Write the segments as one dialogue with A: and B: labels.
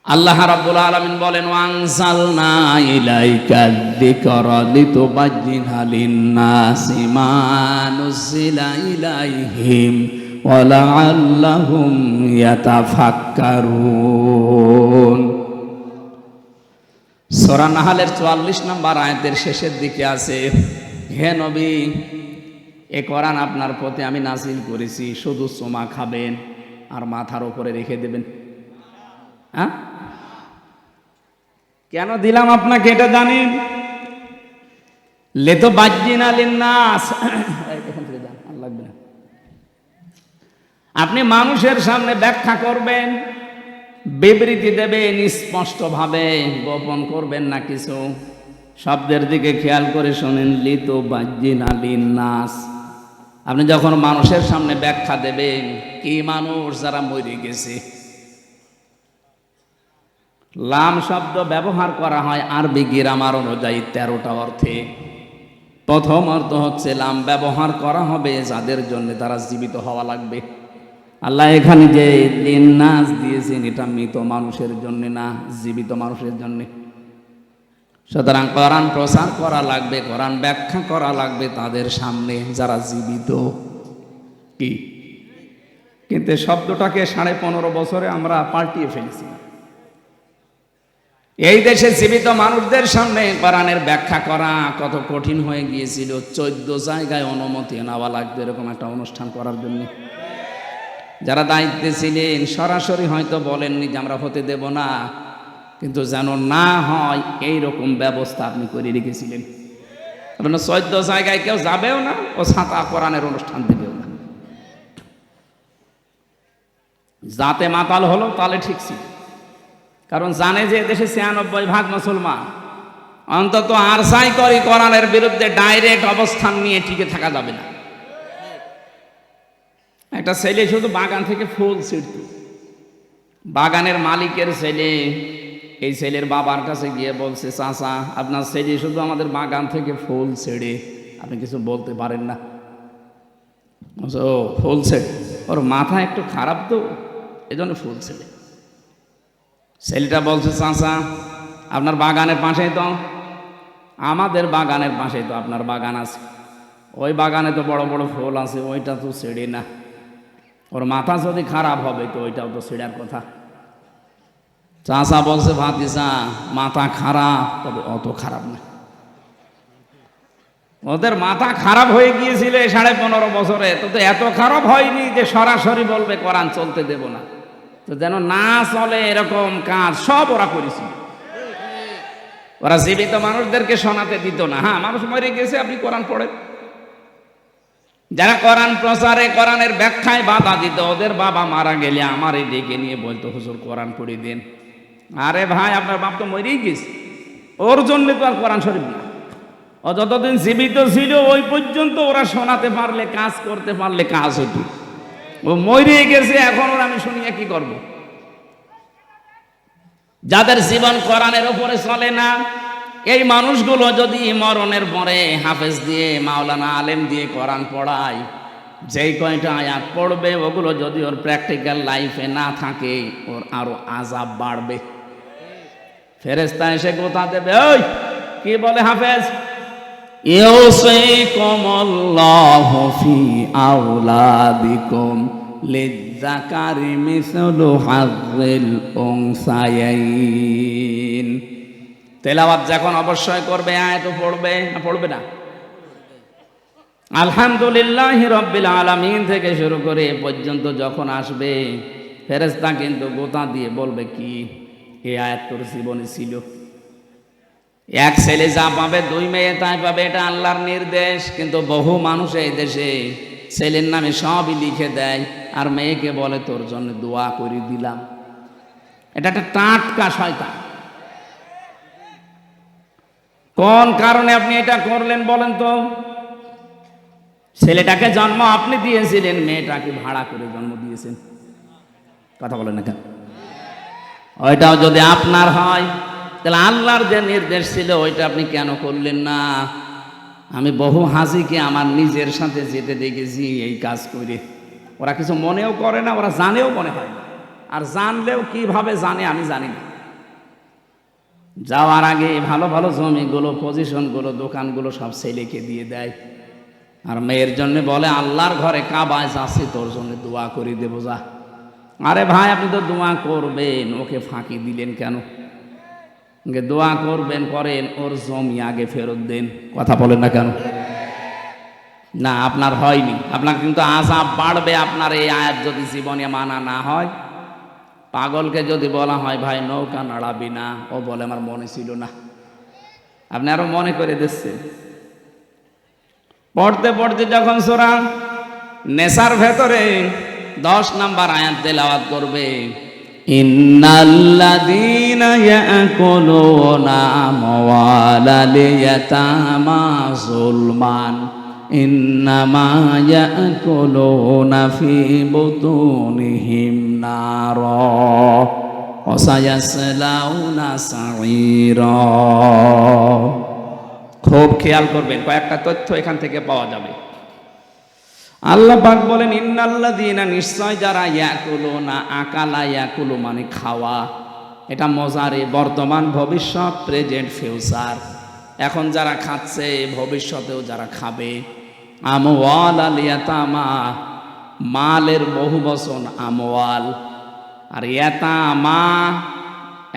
A: আল্লাহ রাব্বুল আলামিন বলেন, ওয়ানজালনা ইলাইকা যিকরা লিতুবাজ্জিনা লিন-নাসি মা নুজিলা ইলাইহিম ওয়া লাআল্লাহুম ইয়াতাফাক্কারুন। সূরা নাহলের 44 নম্বর আয়াতের শেষের দিকে আছে, হে নবী, এ কোরআন আপনার প্রতি আমি নাজিল করেছি, শুধু চুমা খাবেন আর মাথার উপরে রেখে দেবেন। হ্যাঁ, কেন দিলাম আপনাকে এটা জানেন? লিতুবাজ্জিনা লিন-নাস, এখান থেকে যান, আর লাগবে না। আপনি মানুষের সামনে ব্যাখ্যা করবেন, বিবৃতি দেবেন স্পষ্টভাবে, গোপন করবেন না কিছু। শব্দের দিকে খেয়াল করে শোনেন, লিতুবাজ্জিনা লিন-নাস। আপনি যখন মানুষের সামনে ব্যাখ্যা দেবেন, কি মানুষ যারা মরে গেছে, লাম শব্দ ব্যবহার করা হয় আরবি গ্রামার অনুযায়ী 13টা অর্থে। প্রথম অর্থ হচ্ছে লাম ব্যবহার করা হবে যাদের জন্য তারা জীবিত হওয়া লাগবে। আল্লাহ এখানে যে লিন-নাস দিয়েছেন, এটা মৃত মানুষের জন্য না, জীবিত মানুষের জন্য। সুতরাং কোরআন প্রচার করা লাগবে, কোরআন ব্যাখ্যা করা লাগবে তাদের সামনে যারা জীবিত। কি কিন্তু শব্দটাকে 15.5 বছরে আমরা পাল্টিয়ে ফেলেছি। এই দেশে জীবিত মানুষদের সামনে কোরআনের ব্যাখ্যা করা কত কঠিন হয়ে গিয়েছিল। 14 জায়গায় অনুমতি নেওয়া লাগবে এরকম একটা অনুষ্ঠান করার জন্য। যারা দায়িত্বে ছিলেন সরাসরি হয়তো বলেননি যে আমরা হতে দেব না, কিন্তু যেন না হয় এইরকম ব্যবস্থা আপনি করে রেখেছিলেন। 14 জায়গায় কেউ যাবেও না, ও ছাতা কোরআনের অনুষ্ঠান দেবেও না। যাতে মাতাল হলো তাহলে ঠিক ছিল, কারণ জানে যে দেশে 96% মুসলমান। অন্তত আর সাই করি কোরআনের বিরুদ্ধে ডাইরেক্ট অবস্থান নিয়ে টিকে থাকা যাবে না। একটা ছেলে শুধু বাগান থেকে ফুল ছিঁড়ত, বাগানের মালিকের ছেলে এই ছেলের বাবার কাছে গিয়ে বলছে, চাচা আপনার ছেলে শুধু আমাদের বাগান থেকে ফুল ছেড়ে, আপনি কিছু বলতে পারেন না? ও ফুল ছেড়ে, ওর মাথা একটু খারাপ তো, এই জন্য ফুল ছেড়ে। ছেলেটা বলছে, চাচা আপনার বাগানের পাশেই তো, আমাদের বাগানের পাশেই তো আপনার বাগান আছে, ওই বাগানে তো বড় বড় ফুল আছে, ওইটা তো ছেড়ে না। ওর মাথা যদি খারাপ হবে তো ওইটাও তো ছেড়ার কথা। চাচা বলছে, ভাতিজা মাথা খারাপ, তবে অত খারাপ না। ওদের মাথা খারাপ হয়ে গিয়েছিল 15.5 বছরে, তো এত খারাপ হয়নি যে সরাসরি বলবে কোরআন চলতে দেব না। তো যেন না চলে এরকম কাজ সব ওরা করেছিল। ওরা জীবিত মানুষদেরকে শোনাতে দিত না। হ্যাঁ, মানুষ মরে গেছে, আপনি কোরআন পড়েন। যারা কোরআন প্রচারে কোরআনের ব্যাখ্যায় বাধা দিত, ওদের বাবা মারা গেলে আমারই ডেকে নিয়ে বলতো, হুজুর কোরআন পড়ে দেন। আরে ভাই, আপনার বাপ তো মরেই গেছে, ওর জন্য তো আর কোরআন শরীফ না। ও যতদিন জীবিত ছিল ওই পর্যন্ত ওরা শোনাতে পারলে, কাজ করতে পারলে কাজ হতো। ও মরে গেছে, এখন ওরা আমি শুনিয়ে কি করব? যাদের জীবন কোরআনের উপরে চলে না, এই মানুষগুলো যদি মরণের পরে হাফেজ দিয়ে, মাওলানা আলেম দিয়ে কোরআন পড়ায়, যেই কয়টা আয়াত পড়বে ওগুলো যদি ওর প্র্যাকটিক্যাল লাইফে না থাকে, ওর আরো আযাব বাড়বে। ফেরেশতা এসে গোতা দেবে, ওই কি বলে হাফেজ, ইউসিকুমুল্লাহু ফি আওলাদিকুম লিয-যাকারি মিসলু হাযযিল উনসায়াইন। তেলাওয়াত যখন অবশ্যই করবে, আয়াত পড়বে না, পড়বে না? আলহামদুলিল্লাহি রাব্বিল আলামিন থেকে শুরু করে এ পর্যন্ত যখন আসবে, ফেরেশতা কিন্তু গোতা দিয়ে বলবে, কি এই আয়াত তোর জীবনে ছিল? এক ছেলে যা পাবে, 2 মেয়ে তাই পাবে, এটা আল্লাহর নির্দেশ। কিন্তু বহু মানুষ এই দেশে ছেলের নামে সবই লিখে দেয়, আর মেয়েকে বলে তোর জন্য দোয়া করে দিলাম। এটা একটা টাটকা শয়তান। কোন কারণে আপনি এটা করলেন বলেন তো? ছেলেটাকে জন্ম আপনি দিয়েছিলেন, মেয়েটাকে ভাড়া করে জন্ম দিয়েছেন। কথা বলেন না কেন? ওইটাও যদি আপনার হয়, তাহলে আল্লাহর যে নির্দেশ ছিল ওইটা আপনি কেন করলেন না? আমি বহু হাজিকে আমার নিজের সাথে যেতে দেখেছি এই কাজ করে। ওরা কিছু মনেও করে না, ওরা জানেও মনে হয় না। আর জানলেও কিভাবে জানে আমি জানি না। যাওয়ার আগে ভালো ভালো জমিগুলো, পজিশনগুলো, দোকানগুলো সব ছেলেকে দিয়ে দেয়। আর মেয়ের জন্য বলে, আল্লাহর ঘরে কাবায় যাচ্ছি, তোর জন্য দোয়া করে দেবো, যা। আরে ভাই, আপনি তো দোয়া করবেন, ওকে ফাঁকি দিলেন কেন? দোয়া করবেন, করেন, ওর জমি আগে ফেরত দেন। কথা বলেন না কেন? না, আপনার হয়নি। আপনার কিন্তু আযাব বাড়বে আপনার এই আয়াত যদি জীবনে মানা না হয়। পাগলকে যদি বলা হয়, ভাই নৌকা নাড়াবি না, ও বলে আমার মনে ছিল না। আপনি আরো মনে করে দিচ্ছেন। পড়তে পড়তে যখন সূরা নেসার ভেতরে 10 নাম্বার আয়াত তেলাওয়াত করবে, ইন্নাল্লাযীনা ইয়াকুলুনা আমওয়ালাল ইয়াতামা যুলমান ইন্নামা ইয়াকুলুনা ফি বুতুনিহিম নারা ওয়া সায়াসলাউনা সাঈরা। খুব খেয়াল করবেন, কয়েকটা তথ্য এখান থেকে পাওয়া যাবে। আল্লাহ পাক বলেন, ইন্নাল্লাযীনা, নিশ্চয় যারা, ইয়াকুলুনা, আকালা ইয়াকুলু মানে খাওয়া, এটা মজারে, বর্তমান, ভবিষ্যৎ, প্রেজেন্ট, ফিউচার। এখন যারা খাচ্ছে, ভবিষ্যতেও যারা খাবে। আমওয়ালাল ইয়াতামা, মালের বহু বচন আমওয়াল, আর ইয়াতামা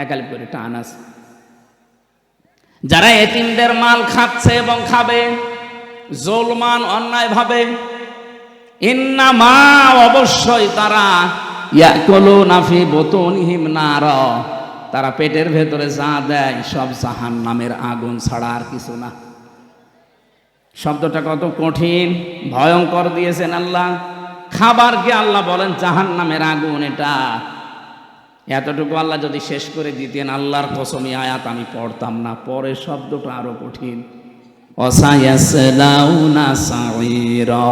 A: একালি করে টান আছে। যারা এতিমদের মাল খাচ্ছে এবং খাবে, জুলমান, অন্যায় ভাবে, ইন্নামা, অবশ্যই তারা, ইয়াকুলুনা ফি বুতুনিহিম নারা, তারা পেটের ভেতরে যা দেয় সব জাহান্নামের আগুন ছাড়া আর কিছু না। শব্দটা কত কঠিন, ভয়ঙ্কর দিয়েছেন আল্লাহ। খাবারকে আল্লাহ বলেন জাহান্নামের আগুন। এটা এতটুকু আল্লাহ যদি শেষ করে দিতেন, আল্লাহর কসমি আয়াত আমি পড়তাম না। পরের শব্দটা আরো কঠিন, ওয়াসায়াসলাউনা সাঈরা।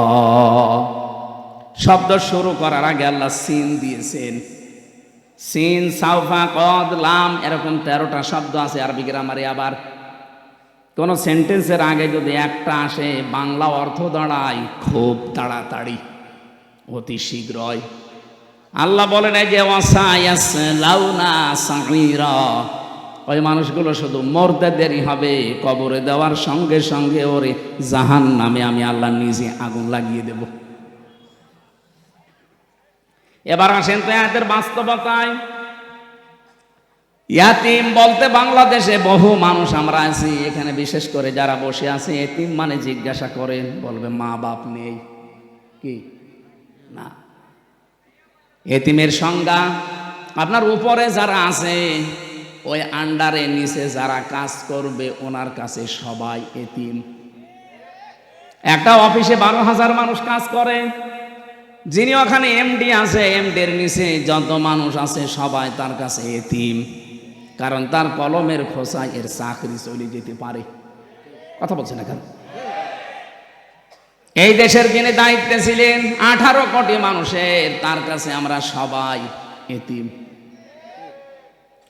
A: শব্দ শুরু করার আগে আল্লাহ সিন দিয়েছেন। সিন, সাউফা, কদ, লাম, এরকম 13টা শব্দ আছে আরবি গ্রামারে। আবার কোন সেন্টেন্সের আগে যদি একটা আসে, বাংলা অর্থ দাঁড়ায় খুব তাড়াতাড়ি, অতি শীঘ্রই। আল্লাহ বলেন, এই যে ওয়াসায়াসলাউনা সাঈরা, ওই মানুষগুলো শুধু মরতে দেরি হবে, কবরে দেওয়ার সঙ্গে সঙ্গে ওরে জাহান্নামে আমি আল্লাহ নিজে আগুন লাগিয়ে দেব। এবার আসেন তো আয়াতের বাস্তবতায়। ইয়াতিম বলতে বাংলাদেশে বহু মানুষ আমরা আছি, এখানে বিশেষ করে যারা বসে আছে, এতিম মানে জিজ্ঞাসা করেন, বলবে মা বাপ নেই। কি না, এতিমের সংজ্ঞা, আপনার উপরে যারা আছে, ওই আন্ডারে নিচে যারা কাজ করবে, ওনার কাছে সবাই এতিম। একটা অফিসে 12,000 মানুষ কাজ করে, যিনি ওখানে এমডি আছে, এমডির নিচে যত মানুষ আছে সবাই তার কাছে এতিম। কারণ তার কলমের খোসায় এর চাকরি চলে যেতে পারে। কথা বলছে না কেন? এই দেশের যিনি দায়িত্বে ছিলেন 18 কোটি মানুষের, তার কাছে আমরা সবাই এতিম।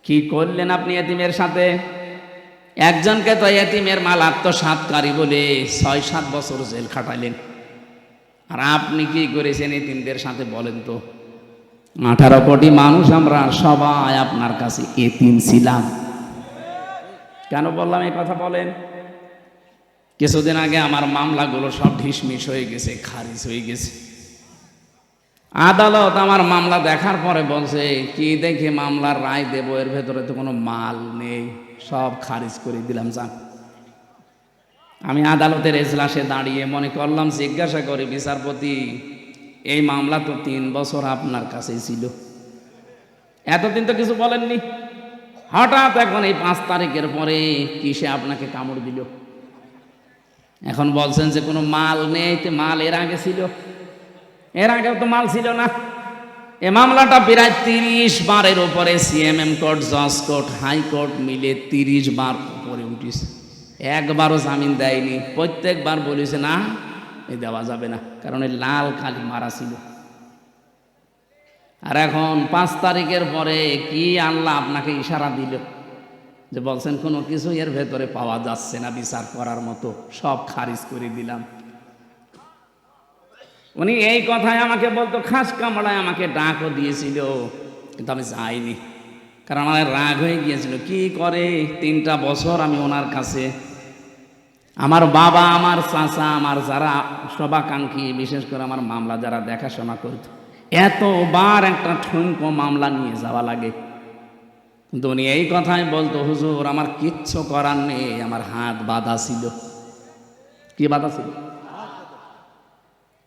A: কি করলেন আপনি এতিমের সাথে? একজনকে তো এতিমের মাল আত্মসাৎকারী বলে 6-7 বছর জেল খাটাইলেন। আর আপনি কি করেছেন এতিমদের সাথে বলেন তো? 18 কোটি মানুষ আমরা সবাই আপনার কাছে এতিম ছিলাম। কেন বললাম এই কথা বলেন? কিছুদিন আগে আমার মামলাগুলো সব ঢিসমিস হয়ে গেছে, খারিজ হয়ে গেছে। আদালত আমার মামলা দেখার পরে বলছে, কি দেখে মামলার রায় দেবো, এর ভেতরে তো কোনো মাল নেই, সব খারিজ করে দিলাম। যান। আমি আদালতের এজলাসে দাঁড়িয়ে মনে করলাম, জিজ্ঞাসা করি, বিচারপতি, এই মামলা তো 3 বছর আপনার কাছেই ছিল, এতদিন তো কিছু বলেননি, হঠাৎ এখন এই 5 তারিখের পরে কিসে আপনাকে কামড় দিল? এখন বলছেন যে কোনো মাল নেই। মাল এর আগে ছিল, এর আগেও তো মাল ছিল না। এ মামলাটা প্রায় 30 বারের উপরে সিএমএম কোর্ট, জজ কোর্ট, হাইকোর্ট মিলে 30 বার উপরে উঠিস, একবারও জামিন দেয়নি। প্রত্যেকবার বলেছে না, এই দেওয়া যাবে না, কারণ এই লাল কালি মারা ছিল। আর এখন 5 তারিখের পরে কি আল্লাহ আপনাকে ইশারা দিল যে বলছেন কোনো কিছু এর ভেতরে পাওয়া যাচ্ছে না বিচার করার মতো, সব খারিজ করে দিলাম। উনি এই কথায় আমাকে বলতো, খাস কামড়ায় আমাকে ডাকও দিয়েছিল, কিন্তু আমি যাইনি, কারণ আমার রাগ হয়ে গিয়েছিল। কি করে 3টা বছর আমি ওনার কাছে, আমার বাবা, আমার চাচা, আমার যারা শুভাকাঙ্ক্ষী, বিশেষ করে আমার মামলা যারা দেখাশোনা করত, এতবার একটা ঠুনকো মামলা নিয়ে যাওয়া লাগে। কিন্তু উনি এই কথাই বলতো, হুজুর আমার কিচ্ছু করার নেই, আমার হাত বাঁধা ছিল। কি বাঁধা ছিল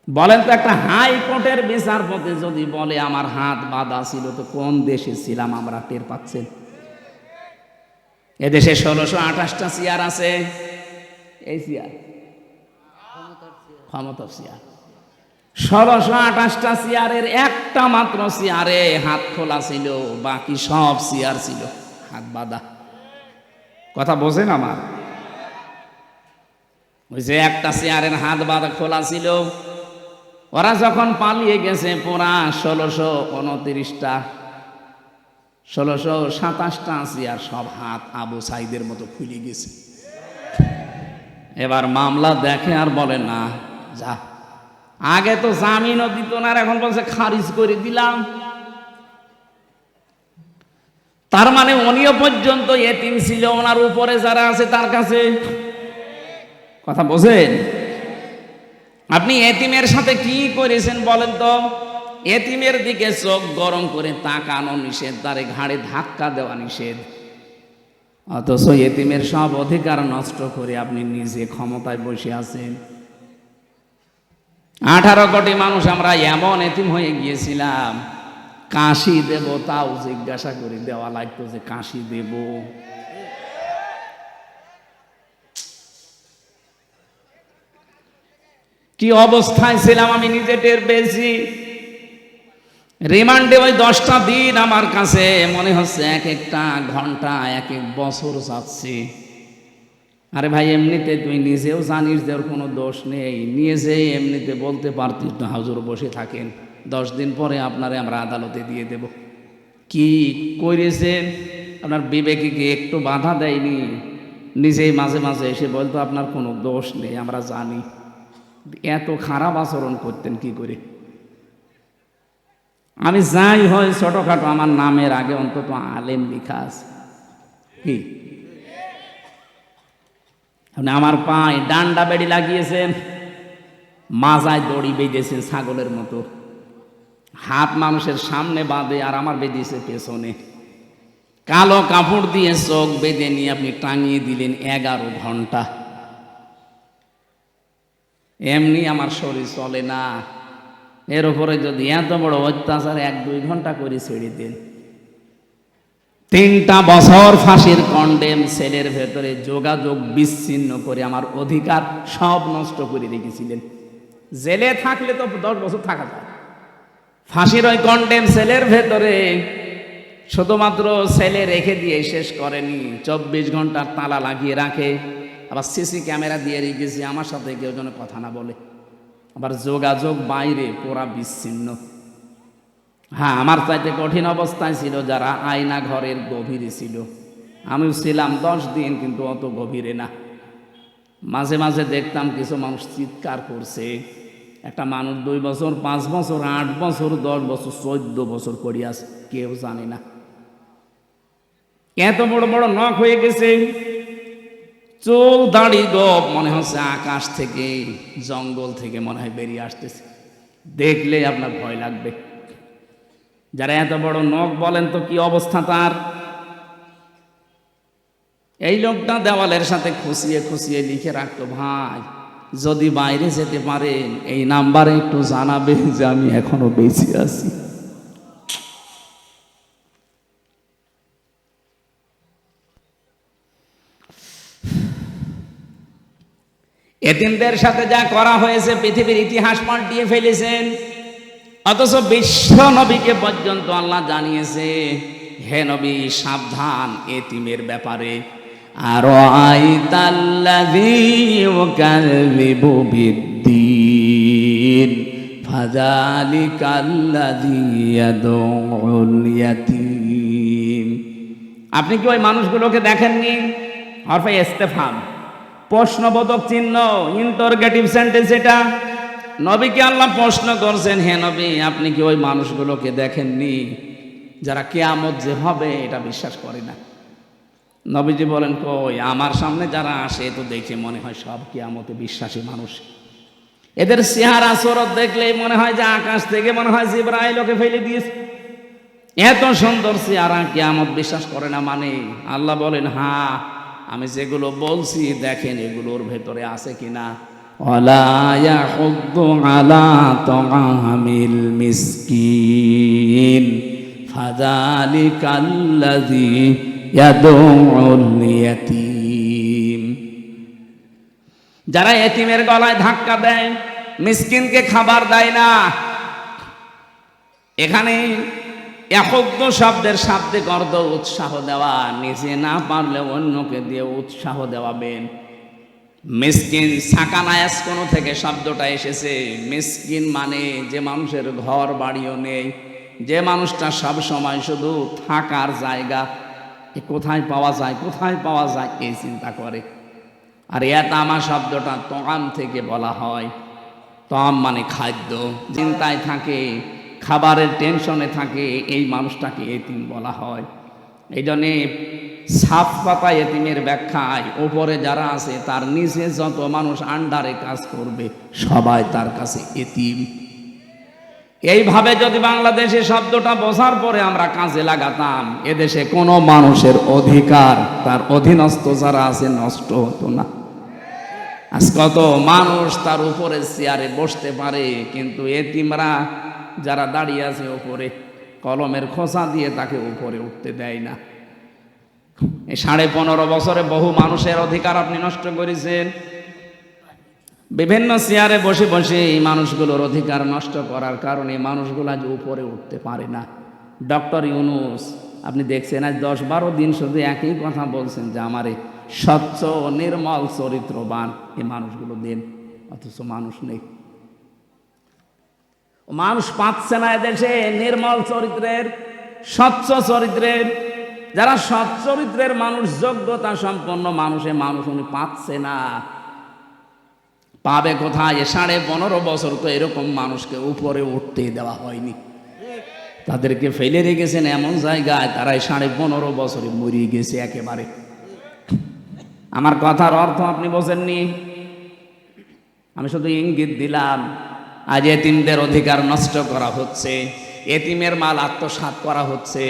A: বলেন তো? একটা হাইকোর্টের বিচারপতি যদি বলে আমার হাত বাঁধা ছিল, তো কোন দেশে ছিলাম আমরা টের পাচ্ছেন? এদেশে 1628টা চেয়ার আছে। এই চেয়ার ক্ষমতার চেয়ার, 1628টা চেয়ারের একটা মাত্র চেয়ারে হাত খোলা ছিল, বাকি সব চেয়ার ছিল হাত বাঁধা। কথা বোঝেন আমার? ওই যে একটা চেয়ারের হাত বাঁধা খোলা ছিল, ওরা যখন পালিয়ে গেছে পুরা 1629টা 1627টা চেয়ার সব হাত আবু সাইদের মতো খুলে গেছে। এবার মামলা দেখে আর বলে না যা, আগে তো জামিনও দিত না, এখন বলছে খারিজ করে দিলাম। তার মানে উনিও পর্যন্ত এতিম ছিল, ওনার উপরে যারা আছে তার কাছে। কথা বোঝেন? আপনি এতিমের সাথে কি করেছেন বলেন তো? এতিমের দিকে চোখ গরম করে তাকানো নিষেধ, তারে ঘাড়ে ধাক্কা দেওয়া নিষেধ, অথচ এতিমের সব অধিকার নষ্ট করে আপনি নিজে ক্ষমতায় বসে আছেন। 18 কোটি মানুষ আমরা এমন এতিম হয়ে গিয়েছিলাম, কাশি দেব তাও জিজ্ঞাসা করে দেওয়া লাগতো যে কাশি দেব। কি অবস্থায় ছিলাম আমি নিজে টের পেয়েছি। রিমান্ডে ওই 10টা দিন আমার কাছে মনে হচ্ছে এক একটা ঘন্টা, এক এক বছর যাচ্ছে। আরে ভাই, এমনিতে তুই নিজেও জানিস যে ওর কোনো দোষ নেই, নিয়ে যে এমনিতে বলতে পারতিস না হুজুর বসে থাকেন, 10 দিন পরে আপনারে আমরা আদালতে দিয়ে দেব। কি করেছেন? আপনার বিবেকে কি একটু বাধা দেয়নি? নিজেই মাঝে মাঝে এসে বলতো আপনার কোনো দোষ নেই, আমরা জানি। এত খারাপ আচরণ করতেন কি করে? আমি যাই হয় ছোটখাটো, আমার নামের আগে অন্তত আলেম লেখা আছে। কি আপনি আমার পায়ে ডান্ডা বেড়ি লাগিয়েছেন, মাজায় দড়ি বেঁধেছেন ছাগলের মতো, হাত মানুষের সামনে বাঁধে আর আমার বেঁধেছে পেছনে, কালো কাপড় দিয়ে চোখ বেঁধে নিয়ে আপনি টাঙিয়ে দিলেন 11 ঘন্টা। এমনি আমার শরীর চলে না, এর উপরে যদি এত বড় অত্যাচার 1-2 ঘন্টা করে ছেড়ে দেন। 3টা বছর ফাঁসির কন্ডেম সেলের ভেতরে যোগাযোগ বিচ্ছিন্ন করে আমার অধিকার সব নষ্ট করে রেখেছিলেন। জেলে থাকলে তো 10 বছর থাকা যায়, ফাঁসির ওই কন্ডেম সেলের ভেতরে শুধুমাত্র সেলে রেখে দিয়ে শেষ করেনি, 24 ঘন্টার তালা লাগিয়ে রাখে, আবার সিসি ক্যামেরা দিয়ে রেখেছি আমার সাথে কেউ যেন কথা না বলে, আবার যোগাযোগ বাইরে পুরা বিচ্ছিন্ন। হ্যাঁ, আমার চাইতে কঠিন অবস্থায় ছিল যারা আয়না ঘরের গভীরে ছিল। আমিও ছিলাম 10 দিন, কিন্তু অত গভীরে না। মাঝে মাঝে দেখতাম কিছু মানুষ চিৎকার করছে। একটা মানুষ 2 বছর, 5 বছর, 8 বছর, 10 বছর, 14 বছর করিয়া আছে, কেউ জানে না। এত বড় বড় নখ হয়ে গেছে, চুল দাড়ি গপ, মনে হচ্ছে আকাশ থেকে জঙ্গল থেকে মনে হয় বেরিয়ে আসতেছে। দেখলে আপনার ভয় লাগবে। যারা এত বড় নখ, বলেন তো কি অবস্থা তার? এই লোকটা দেওয়ালের সাথে খুশিয়ে খুশিয়ে লিখে রাখতো, ভাই যদি বাইরে যেতে পারেন এই নাম্বারে একটু জানাবে যে আমি এখনো বেঁচে আছি। এতিমদের সাথে যা করা হয়েছে পৃথিবীর ইতিহাস পাল্টিয়ে ফেলেছেন, অথচ বিশ্ব নবীকে পর্যন্ত আল্লাহ জানিয়েছে, হে নবী সাবধান এতিমের ব্যাপারে। আর আইতাল্লাযী ইউকাযযিবু বিদ্দীন ফাযালিকাল্লাযী ইয়াদউল ইয়াতীম। আপনি কি ওই মানুষগুলোকে দেখেননি? হরফে ইস্তেফহাম, প্রশ্নবোধক চিহ্ন, ইন্টারোগেটিভ সেন্টেন্স। এটা নবীকে আল্লাহ প্রশ্ন করছেন, হে নবী আপনি কি ওই মানুষগুলোকে দেখেননি যারা কিয়ামত যে হবে এটা বিশ্বাস করে না। নবীজি বলেন, কই আমার সামনে যারা আসে তো দেখে মনে হয় সব কিয়ামতে বিশ্বাসী মানুষ। এদের চেহারা সুরত দেখলেই মনে হয় যে আকাশ থেকে মনে হয় জিবরাইল ওকে ফেলে দিয়েছে, এত সুন্দর চেহারা। কিয়ামত বিশ্বাস করে না মানে? আল্লাহ বলেন, হ্যাঁ আমি যেগুলো বলছি দেখেন এগুলোর ভেতরে আছে কিনা। ওয়ালা ইয়াহুদ্দু আলা তাআমিল মিসকিন ফাযালিকাল্লাযী ইয়াদউল ইয়াতীম। যারা এতিমের গলায় ধাক্কা দেয়, মিসকিনকে খাবার দেয় না। এখানে ইয়াহুদ্দু শব্দের শাব্দিক অর্থ উৎসাহ দেওয়া, নিজে না পারলে অন্যকে দিয়ে উৎসাহ দেওয়াবেন। মিসকিন সাকানায়াস কোন থেকে শব্দটা এসেছে? মিসকিন মানে যে মানুষের ঘর বাড়িও নেই, যে মানুষটা সব সময় শুধু থাকার জায়গা কোথায় পাওয়া যায় কোথায় পাওয়া যায় এই চিন্তা করে। আর ইয়াতামা শব্দটা তআম থেকে বলা হয়। তআম মানে খাদ্য, চিন্তায় থাকে, খাবারের টেনশনে থাকে, এই মানুষটাকে এতিম বলা হয়। এই জন্যে সাফ পাতা এতিমের ব্যাখ্যায় ওপরে যারা আছে তার নিচে যত মানুষ আন্ডারে কাজ করবে সবাই তার কাছে এতিম। এইভাবে যদি বাংলাদেশে শব্দটা বোঝার পরে আমরা কাজে লাগাতাম, এদেশে কোনো মানুষের অধিকার তার অধীনস্থ যারা আছে নষ্ট হতো না। আজ কত মানুষ তার উপরে চেয়ারে বসতে পারে, কিন্তু এতিমরা যারা দাঁড়িয়ে আছে উপরে কলমের খোসা দিয়ে তাকে উপরে উঠতে দেয় না। এই 15.5 বছরে বহু মানুষের অধিকার আপনি নষ্ট করেছেন। বিভিন্ন চেয়ারে বসে বসে এই মানুষগুলোর অধিকার নষ্ট করার কারণে মানুষগুলো আজ উপরে উঠতে পারে না। ডক্টর ইউনূস আপনি দেখছেন আজ 10-12 দিন শুধু একই কথা বলছেন যে আমারে স্বচ্ছ নির্মল চরিত্রবান এই মানুষগুলো দেন, অথচ মানুষ নেই। মানুষ পাচ্ছে না এদেশে নির্মল চরিত্রের, স্বচ্ছ চরিত্রের। যারা সৎ চরিত্রের মানুষ, যোগ্যতা সম্পন্ন মানুষে মানুষ উনি পাচ্ছে না। পাবে কোথায়? 15.5 বছর তো এরকম মানুষকে উপরে উঠতে দেওয়া হয়নি, তাদেরকে ফেলে রেখেছেন এমন জায়গায় তারা 15.5 বছরে মরিয়ে গেছে একেবারে। আমার কথার অর্থ আপনি বোঝেননি, আমি শুধু ইঙ্গিত দিলাম। আজ এতিমদের অধিকার নষ্ট করা হচ্ছে, এতিমের মাল আত্মসাৎ করা হচ্ছে।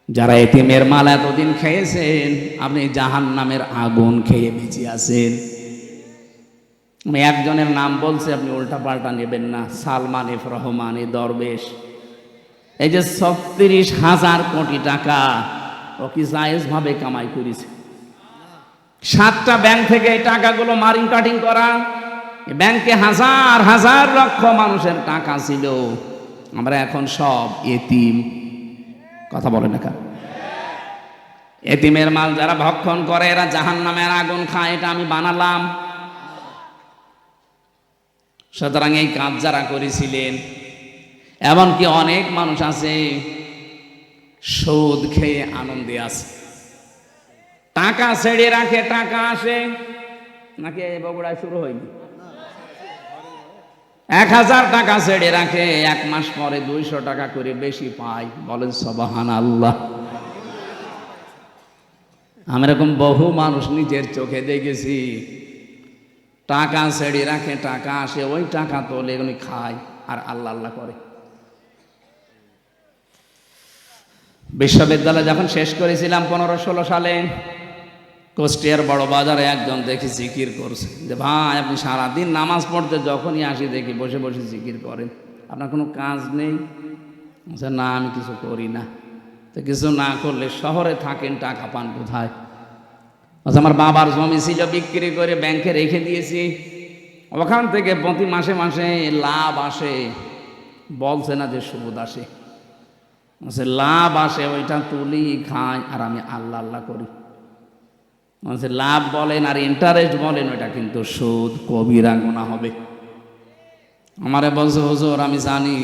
A: যারা এতিমের মাল এতদিন খেয়েছেন, আপনি জাহান্নামের আগুন খেয়ে বেঁচে আছেন। আমি একজনের নাম বলছি, আপনি উল্টা পাল্টা নেবেন না। সালমান এফ রহমান এই দরবেশ, এই যে 36,000 কোটি টাকা ও কি জায়েজ ভাবে কামাই করেছে। 7টা ব্যাংক থেকে এই টাকাগুলো মারিং কাটিং করা। ব্যাংকে হাজার হাজার লক্ষ মানুষের টাকা ছিল, আমরা এখন সব এতিম। কথা বলে না কেন? এতিমের মাল যারা ভক্ষণ করে এরা জাহান্নামের আগুন খায়, এটা আমি বানালাম। সুতরাং এই কাজ যারা করেছিলেন, এমনকি অনেক মানুষ আছে সুদ খেয়ে আনন্দে আছে, টাকা ছেড়ে রাখে, টাকা আসে নাকি বগুড়ায় শুরু হয়নি, 1000 টাকা ছেড়ে রাখে, 1 মাস পরে 200 টাকা করে বেশি পায়। বলেন সুবহানাল্লাহ। আমি এরকম বহু মানুষ নিজের চোখে দেখেছি, টাকা ছেড়ে রাখে, টাকা আসে, ওই টাকা তোলে উনি খায় আর আল্লাহ আল্লাহ করে। বিশ্ববিদ্যালয় যখন শেষ করেছিলাম 15-16 সালে, কুষ্টিয়ার বড় বাজারে একজন দেখি জিকির করছে, যে ভাই আপনি সারাদিন নামাজ পড়তে যখনই আসি দেখি বসে বসে জিকির করেন, আপনার কোনো কাজ নেই? না আমি কিছু করি না। তো কিছু না করলে শহরে থাকেন, টাকা পান কোথায়? আমার বাবার জমি ছিল, বিক্রি করে ব্যাংকে রেখে দিয়েছি, ওখান থেকে প্রতি মাসে মাসে লাভ আসে। বলছে না যে সুদ আসে, লাভ আসে, ওইটা তুলি খাই আর আমি আল্লাহ আল্লাহ করি। লাভ বলেন আর ইন্টারেস্ট বলেন, ওইটা কিন্তু সুদ, কবিরা গুনাহ হবে। আমারে বলছে হুজুর আমি জানি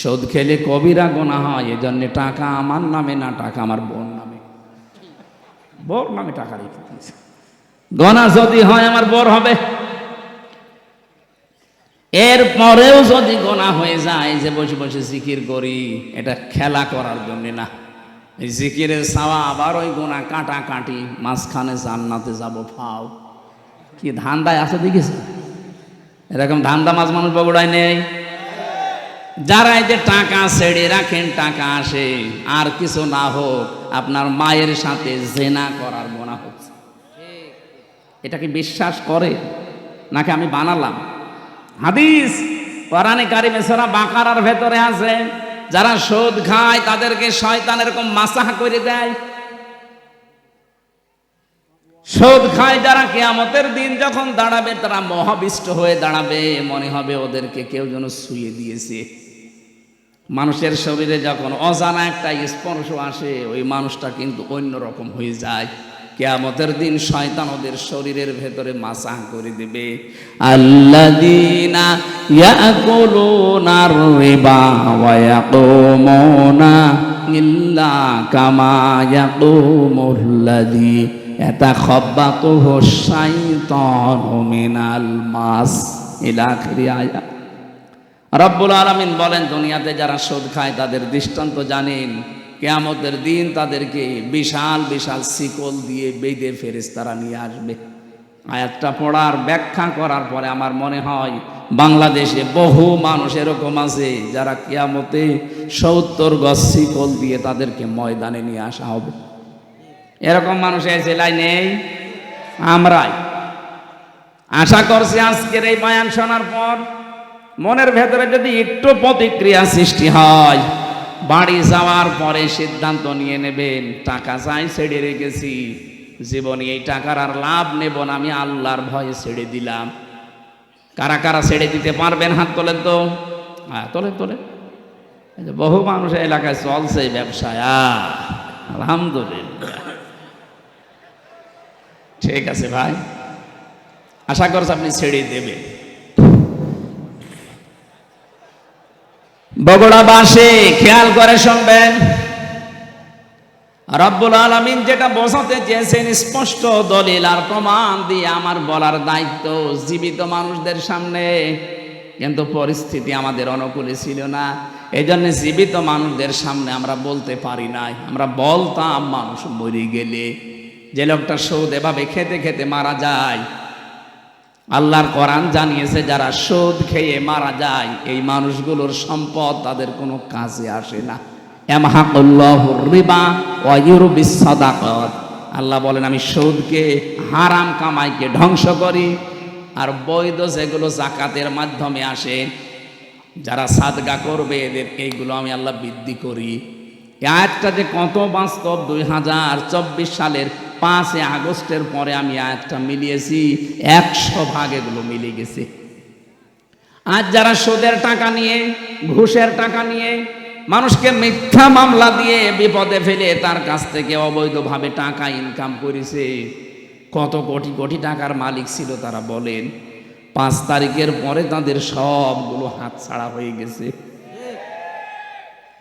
A: সুদ খেলে কবিরা গুনাহ হয়, এই জন্য টাকা আমার নামে না, টাকা আমার বোন নামে, বোর নামে টাকা রেখে দিয়েছে। গোনা যদি হয় আমার বোর হবে। এরপরেও যদি গোনা হয়ে যায়, যে বসে বসে জিকির করি, এটা খেলা করার জন্য না। এই জিকিরের সাওয়া আবার ওই গোনা কাটা কাটি, মাঝখানে জান্নাতে যাব ফাও। কি ধান্দায় আছে দেখেছে? এরকম ধান্দা মাছ মানুষ বগুড়ায় নেই। যারা এই যে টাকা ছেড়ে রাখেন, টাকা আসে, আর কিছু না হোক আপনার মায়ের সাথে জেনা করার গোনা হচ্ছে, এটা কি বিশ্বাস করে নাকি আমি বানালাম? হাদিস কোরআনে কারিমে সূরা বাকারার ভেতরে আছে, যারা সুদ খায় তাদেরকে শয়তান এরকম মাসাহ করে দেয়। সুদ খায় যারা, কিয়ামতের দিন যখন দাঁড়াবে তারা মহাবিষ্ট হয়ে দাঁড়াবে, মনে হবে ওদেরকে কেউ যেন ছুঁয়ে দিয়েছে। মানুষের শরীরে যখন অজানা একটা স্পর্শ আসে, ওই মানুষটা কিন্তু অন্যরকম হয়ে যায়। কিয়ামতের দিন শয়তান ওদের শরীরের ভেতরে মাসাহ করে দেবে। আল্লাযীনা ইয়াকুলুনার রিবা ওয়া ইয়াকুমুনা ইল্লা কামা ইয়াকুমুল্লাযী ইয়াতাখাব্বাতুহু শাইতানু মিনাল মাস, ইলা আখিরি আয়াত। রব্বুল আলামিন বলেন, দুনিয়াতে যারা সুদ খায় তাদের দৃষ্টান্ত জানেন, কিয়ামতের দিন তাদেরকে বিশাল বিশাল শিকল দিয়ে বেঁধে ফেরেশতারা নিয়ে আসবে। আয়াতটা পড়ার ব্যাখ্যা করার পরে আমার মনে হয় বাংলাদেশে বহু মানুষ এরকম আছে যারা কিয়ামতে 70 গজ শিকল দিয়ে তাদেরকে ময়দানে নিয়ে আসা হবে। এরকম মানুষ এই জেলায় নেই, আমরাই। আশা করছি আজকের এই বয়ান শোনার পর মনের ভেতরে যদি একটু প্রতিক্রিয়া সৃষ্টি হয়, বাড়ি যাওয়ার পরে সিদ্ধান্ত নিয়ে নেবেন, টাকা চাই ছেড়ে রেখেছি, জীবনে এই টাকার আর লাভ নেব না, আমি আল্লাহর ভয়ে ছেড়ে দিলাম। কারা কারা ছেড়ে দিতে পারবেন হাত তোলেন তো? হ্যাঁ, তোলেন তোলেন। বহু মানুষ এলাকায় চলছে এই ব্যবসায়, আলহামদুলিল্লাহ। ঠিক আছে ভাই, আশা করছি আপনি ছেড়ে দেবেন। বগুড়াবাসী খেয়াল করে শুনবেন, রব্বুল আলামিন যেটা বোঝাতে চেয়েছেন স্পষ্ট দলিল আর প্রমাণ দিয়ে আমার বলার দায়িত্ব জীবিত মানুষদের সামনে, কিন্তু পরিস্থিতি আমাদের অনুকূলে ছিল না, এই জন্য জীবিত মানুষদের সামনে আমরা বলতে পারি নাই। আমরা বলতাম মানুষ মরে গেলে, যে লোকটা সুদ এভাবে খেতে খেতে মারা যায়, আল্লাহর কোরআন জানিয়েছে যারা সুদ খেয়ে মারা যায় এই মানুষগুলোর সম্পদ তাদের কোনো কাজে আসে না। ইয়ামহাকুল্লাহুর রিবা ওয়া ইউরবিস সাদাকাত, আল্লাহ বলেন আমি সুদকে, হারাম কামাইকে ধ্বংস করি, আর বৈধ যেগুলো জাকাতের মাধ্যমে আসে, যারা সাদকা করবে এদের এইগুলো আমি আল্লাহ বৃদ্ধি করি। এই আয়াতটা যে কত বাস্তব, 2024 সালের 5 আগস্টের পরে আমি আয়াতটা মিলিয়েছি, 100 ভাগ এগুলো মিলে গেছে। আজ যারা সুদের টাকা নিয়ে, ঘুষের টাকা নিয়ে, মানুষকে মিথ্যা মামলা দিয়ে বিপদে ফেলে তার কাছ থেকে অবৈধভাবে টাকা ইনকাম করেছে, কত কোটি কোটি টাকার মালিক ছিল তারা বলেন, 5 তারিখের পরে তাদের সবগুলো হাতছাড়া হয়ে গেছে।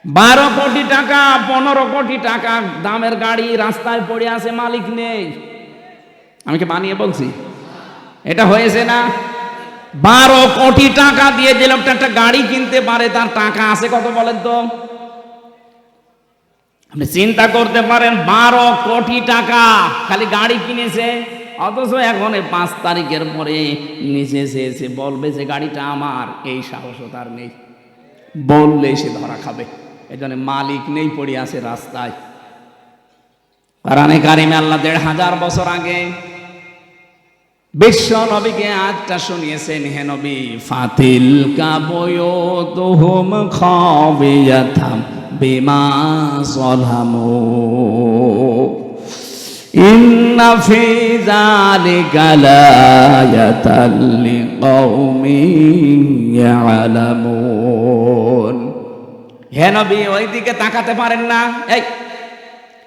A: 12 কোটি টাকা, 15 কোটি টাকা দামের গাড়ি রাস্তায় পড়ে আছে, মালিক নেই। আমি কি বানিয়ে বলছি? এটা হয়েছে না? 12 কোটি টাকা দিয়ে যে লোকটা একটা গাড়ি কিনতে পারে, তার টাকা আছে কত বলেন তো? আপনি চিন্তা করতে পারেন, 12 কোটি টাকা খালি গাড়ি কিনেছে, অথচ এখন 5 তারিখের পরে নিচে এসে বলবে যে গাড়িটা আমার, এই সাহসও তার নেই। বললে সে ধরা খাবে, এই জন্য মালিক নেই, পড়ে আছে রাস্তায়। কোরআনে কারিমে আল্লাহ 1500 বছর আগে বিশ্ব নবীকে আয়াতটা শুনিয়েছেন, হে নবী, ফাতিলকা বুয়ুতুহুম খাবিয়াতাম বিমা যালামু ইন্না ফি যালিকা লায়াতাল লিকাউমিন ইয়ালামুন। হে নবী, ওইদিকে তাকাতে পারেন না?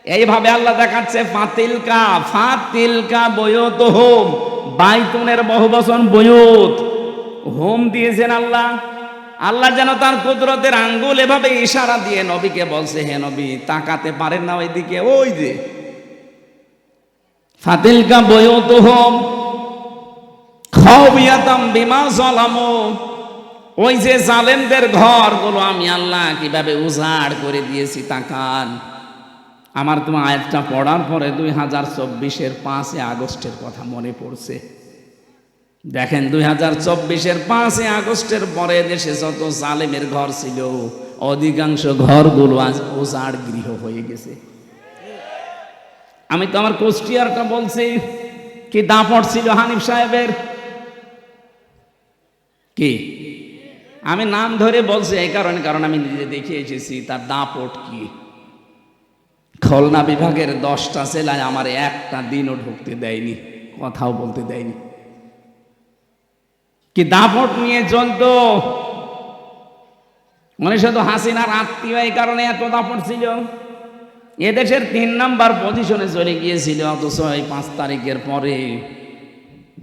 A: এইভাবে আল্লাহ দেখাচ্ছে, ফাতিলকা বুয়ুতুহুম, বাইতুনের বহুবচন বুয়ুত, হোম দিয়েছেন আল্লাহ। আল্লাহ যেন তার কুদরতের আঙ্গুল এভাবে ইশারা দিয়ে নবীকে বলছে, হে নবী তাকাতে পারেন না ওইদিকে? ওই যে ফাতিলকা বুয়ুতুহুম খাবিয়াতাম বিমা যালামু, ওই যে জালেমদের ঘরগুলো আমি আল্লাহ কিভাবে উজাড় করে দিয়েছি তাকান। আমার তোমার আয়াতটা পড়ার পরে 2024-এর 5 আগস্টের কথা মনে পড়ছে। দেখেন 2024-এর 5 আগস্টের পরে দেশে যত জালেমের ঘর ছিল অধিকাংশ ঘরগুলো আজ উজাড় গৃহ হয়ে গেছে। আমি তো আমার কুষ্টিয়ারটা বলছি, কি দাপট ছিল হানিফ সাহেবের, কি আমি নাম ধরে বলছি এই কারণে, কারণ আমি নিজে দেখে এসেছি তার দাপট কি। খুলনা বিভাগের 10টা জেলায় আমার একটা দিনও ঢুকতে দেয়নি, কথাও বলতে দেয়নি। কি দাপট নিয়ে চলতো, মানে শুধু হাসিনার আত্মীয়, এই কারণে এত দাপট ছিল। এদেশের 3 নাম্বার পজিশনে চলে গিয়েছিল, অথচ এই 5 তারিখের পরে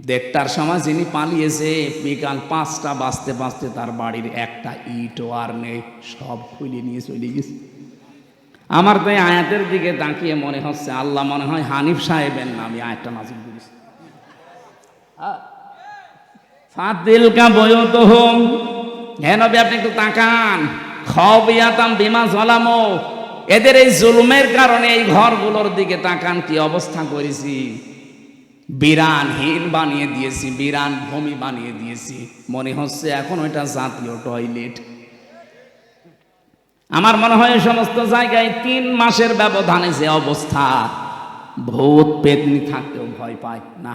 A: 1টার সময় যিনি পালিয়েছে, বিকাল 5টা বাজতে বাজতে তার বাড়ির একটা ইটও আর নেই, সব খুলে নিয়ে চলে গেছে। আমার তো এই আয়াতের দিকে তাকিয়ে মনে হচ্ছে আল্লাহ মনে হয় হানিফ সাহেবের নামে আয়াতটা নাজিল করেছে। ফাতিল কা বয়তুহুম, হে নবী আপনি একটু তাকান, খাবিয়াতাম বিমা যালামু, এদের এই জুলুমের কারণে এই ঘরগুলোর দিকে তাকান, কি অবস্থা করেছি। বিরানহীন বানিয়ে দিয়েছি, বিরান ভূমি বানিয়ে দিয়েছি, মনে হচ্ছে এখন ওইটা জাতীয় টয়লেট। আমার মনে হয় এই সমস্ত জায়গায় 3 মাসের ব্যবধানে যে অবস্থা, ভূত পেতনি থাকতেও ভয় পায় না।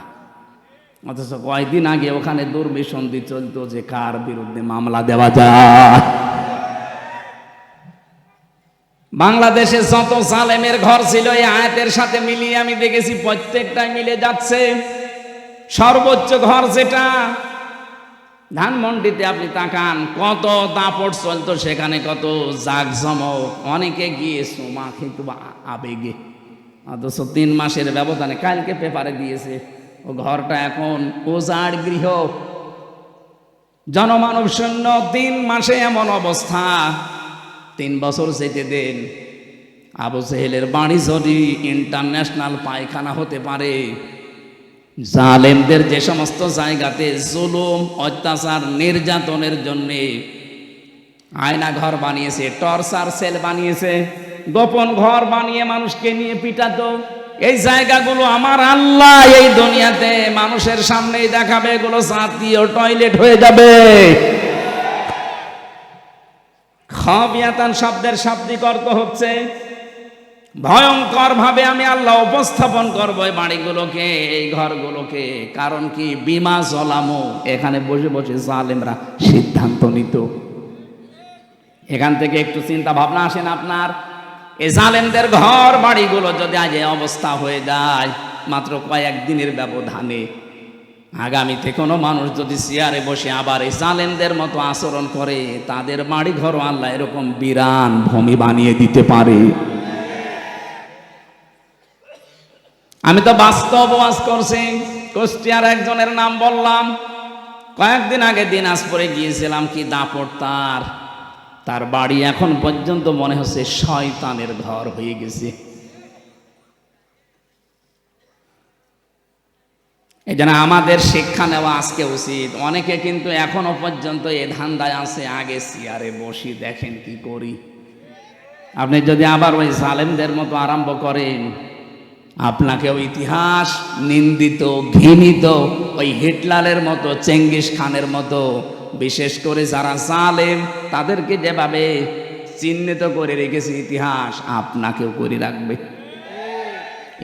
A: অথচ কয়েকদিন আগে ওখানে দুর্বিসন্ধি চলতো যে কার বিরুদ্ধে মামলা দেওয়া যায়। বাংলাদেশে যত জালেমের ঘর ছিল এই আয়াতের সাথে মিলিয়ে আমি দেখেছি প্রত্যেকটাই মিলে যাচ্ছে। সর্বোচ্চ ঘর যেটা ধানমন্ডিতে আপনি তাকান, কত দাপট চলতো সেখানে, কত জাঁকজমক, অনেকে গিয়ে সোমা কিন্তু আবেগে। অথচ 3 মাসের ব্যবধানে কালকে পেপারে দিয়েছে ও ঘরটা এখন উজাড় গৃহ, জনমানব শূন্য। 3 মাসে এমন অবস্থা, 3 বছর যেতে দেন, আবু জেহেলের বাড়ি যদি ইন্টারন্যাশনাল পায়খানা হতে পারে, জালেমদের যে সমস্ত জায়গাতে জুলুম অত্যাচার নির্যাতনের জন্য আয়না ঘর বানিয়েছে, টর্চার সেল বানিয়েছে, গোপন ঘর বানিয়ে মানুষকে নিয়ে পিটাতো, এই জায়গাগুলো আমার আল্লাহ এই দুনিয়াতে মানুষের সামনেই দেখাবে, এগুলো জাতীয় টয়লেট হয়ে যাবে। খাবিয়াতান শব্দের শাব্দিক অর্থ হচ্ছে ভয়ঙ্কর ভাবে আমি আল্লাহ উপস্থাপন করবো এই বাড়িগুলোকে, এই ঘরগুলোকে। কারণ কি, বিমা জলামু, এখানে বসে বসে জালেমরা সিদ্ধান্ত নিত। এখান থেকে একটু চিন্তা ভাবনা আসেন আপনার, এই জালেমদের ঘর বাড়িগুলো যদি আজ এই অবস্থা হয়ে যায় মাত্র কয়েকদিনের ব্যবধানে, আগামীতে কোনো মানুষ যদি চেয়ারে বসে আবার এই জালেমদের মতো আচরণ করে, তাদের বাড়ি ঘর আল্লাহ এরকম বিরান ভূমি বানিয়ে দিতে পারে। আমি তো বাস্তব ওয়াজ করছি। কুষ্টিয়ার একজনের নাম বললাম, কয়েকদিন আগে দিনাজপুরে গিয়েছিলাম, কি দাপট তার বাড়ি এখন পর্যন্ত মনে হচ্ছে শয়তানের ঘর হয়ে গেছে। এই জন্য আমাদের শিক্ষা নেওয়া আজকে উচিত। অনেকে কিন্তু এখনো পর্যন্ত এ ধান্দায় আছে, আগে চেয়ারে বসি দেখেন কি করি। আপনি যদি আবার ওই জালেমদের মতো আরম্ভ করেন, আপনাকেও ইতিহাস নিন্দিত ঘৃণিত ওই হিটলারের মতো, চেঙ্গিস খানের মতো, বিশেষ করে যারা জালেম তাদেরকে যেভাবে চিহ্নিত করে রেখেছে ইতিহাস, আপনাকেও করে রাখবে।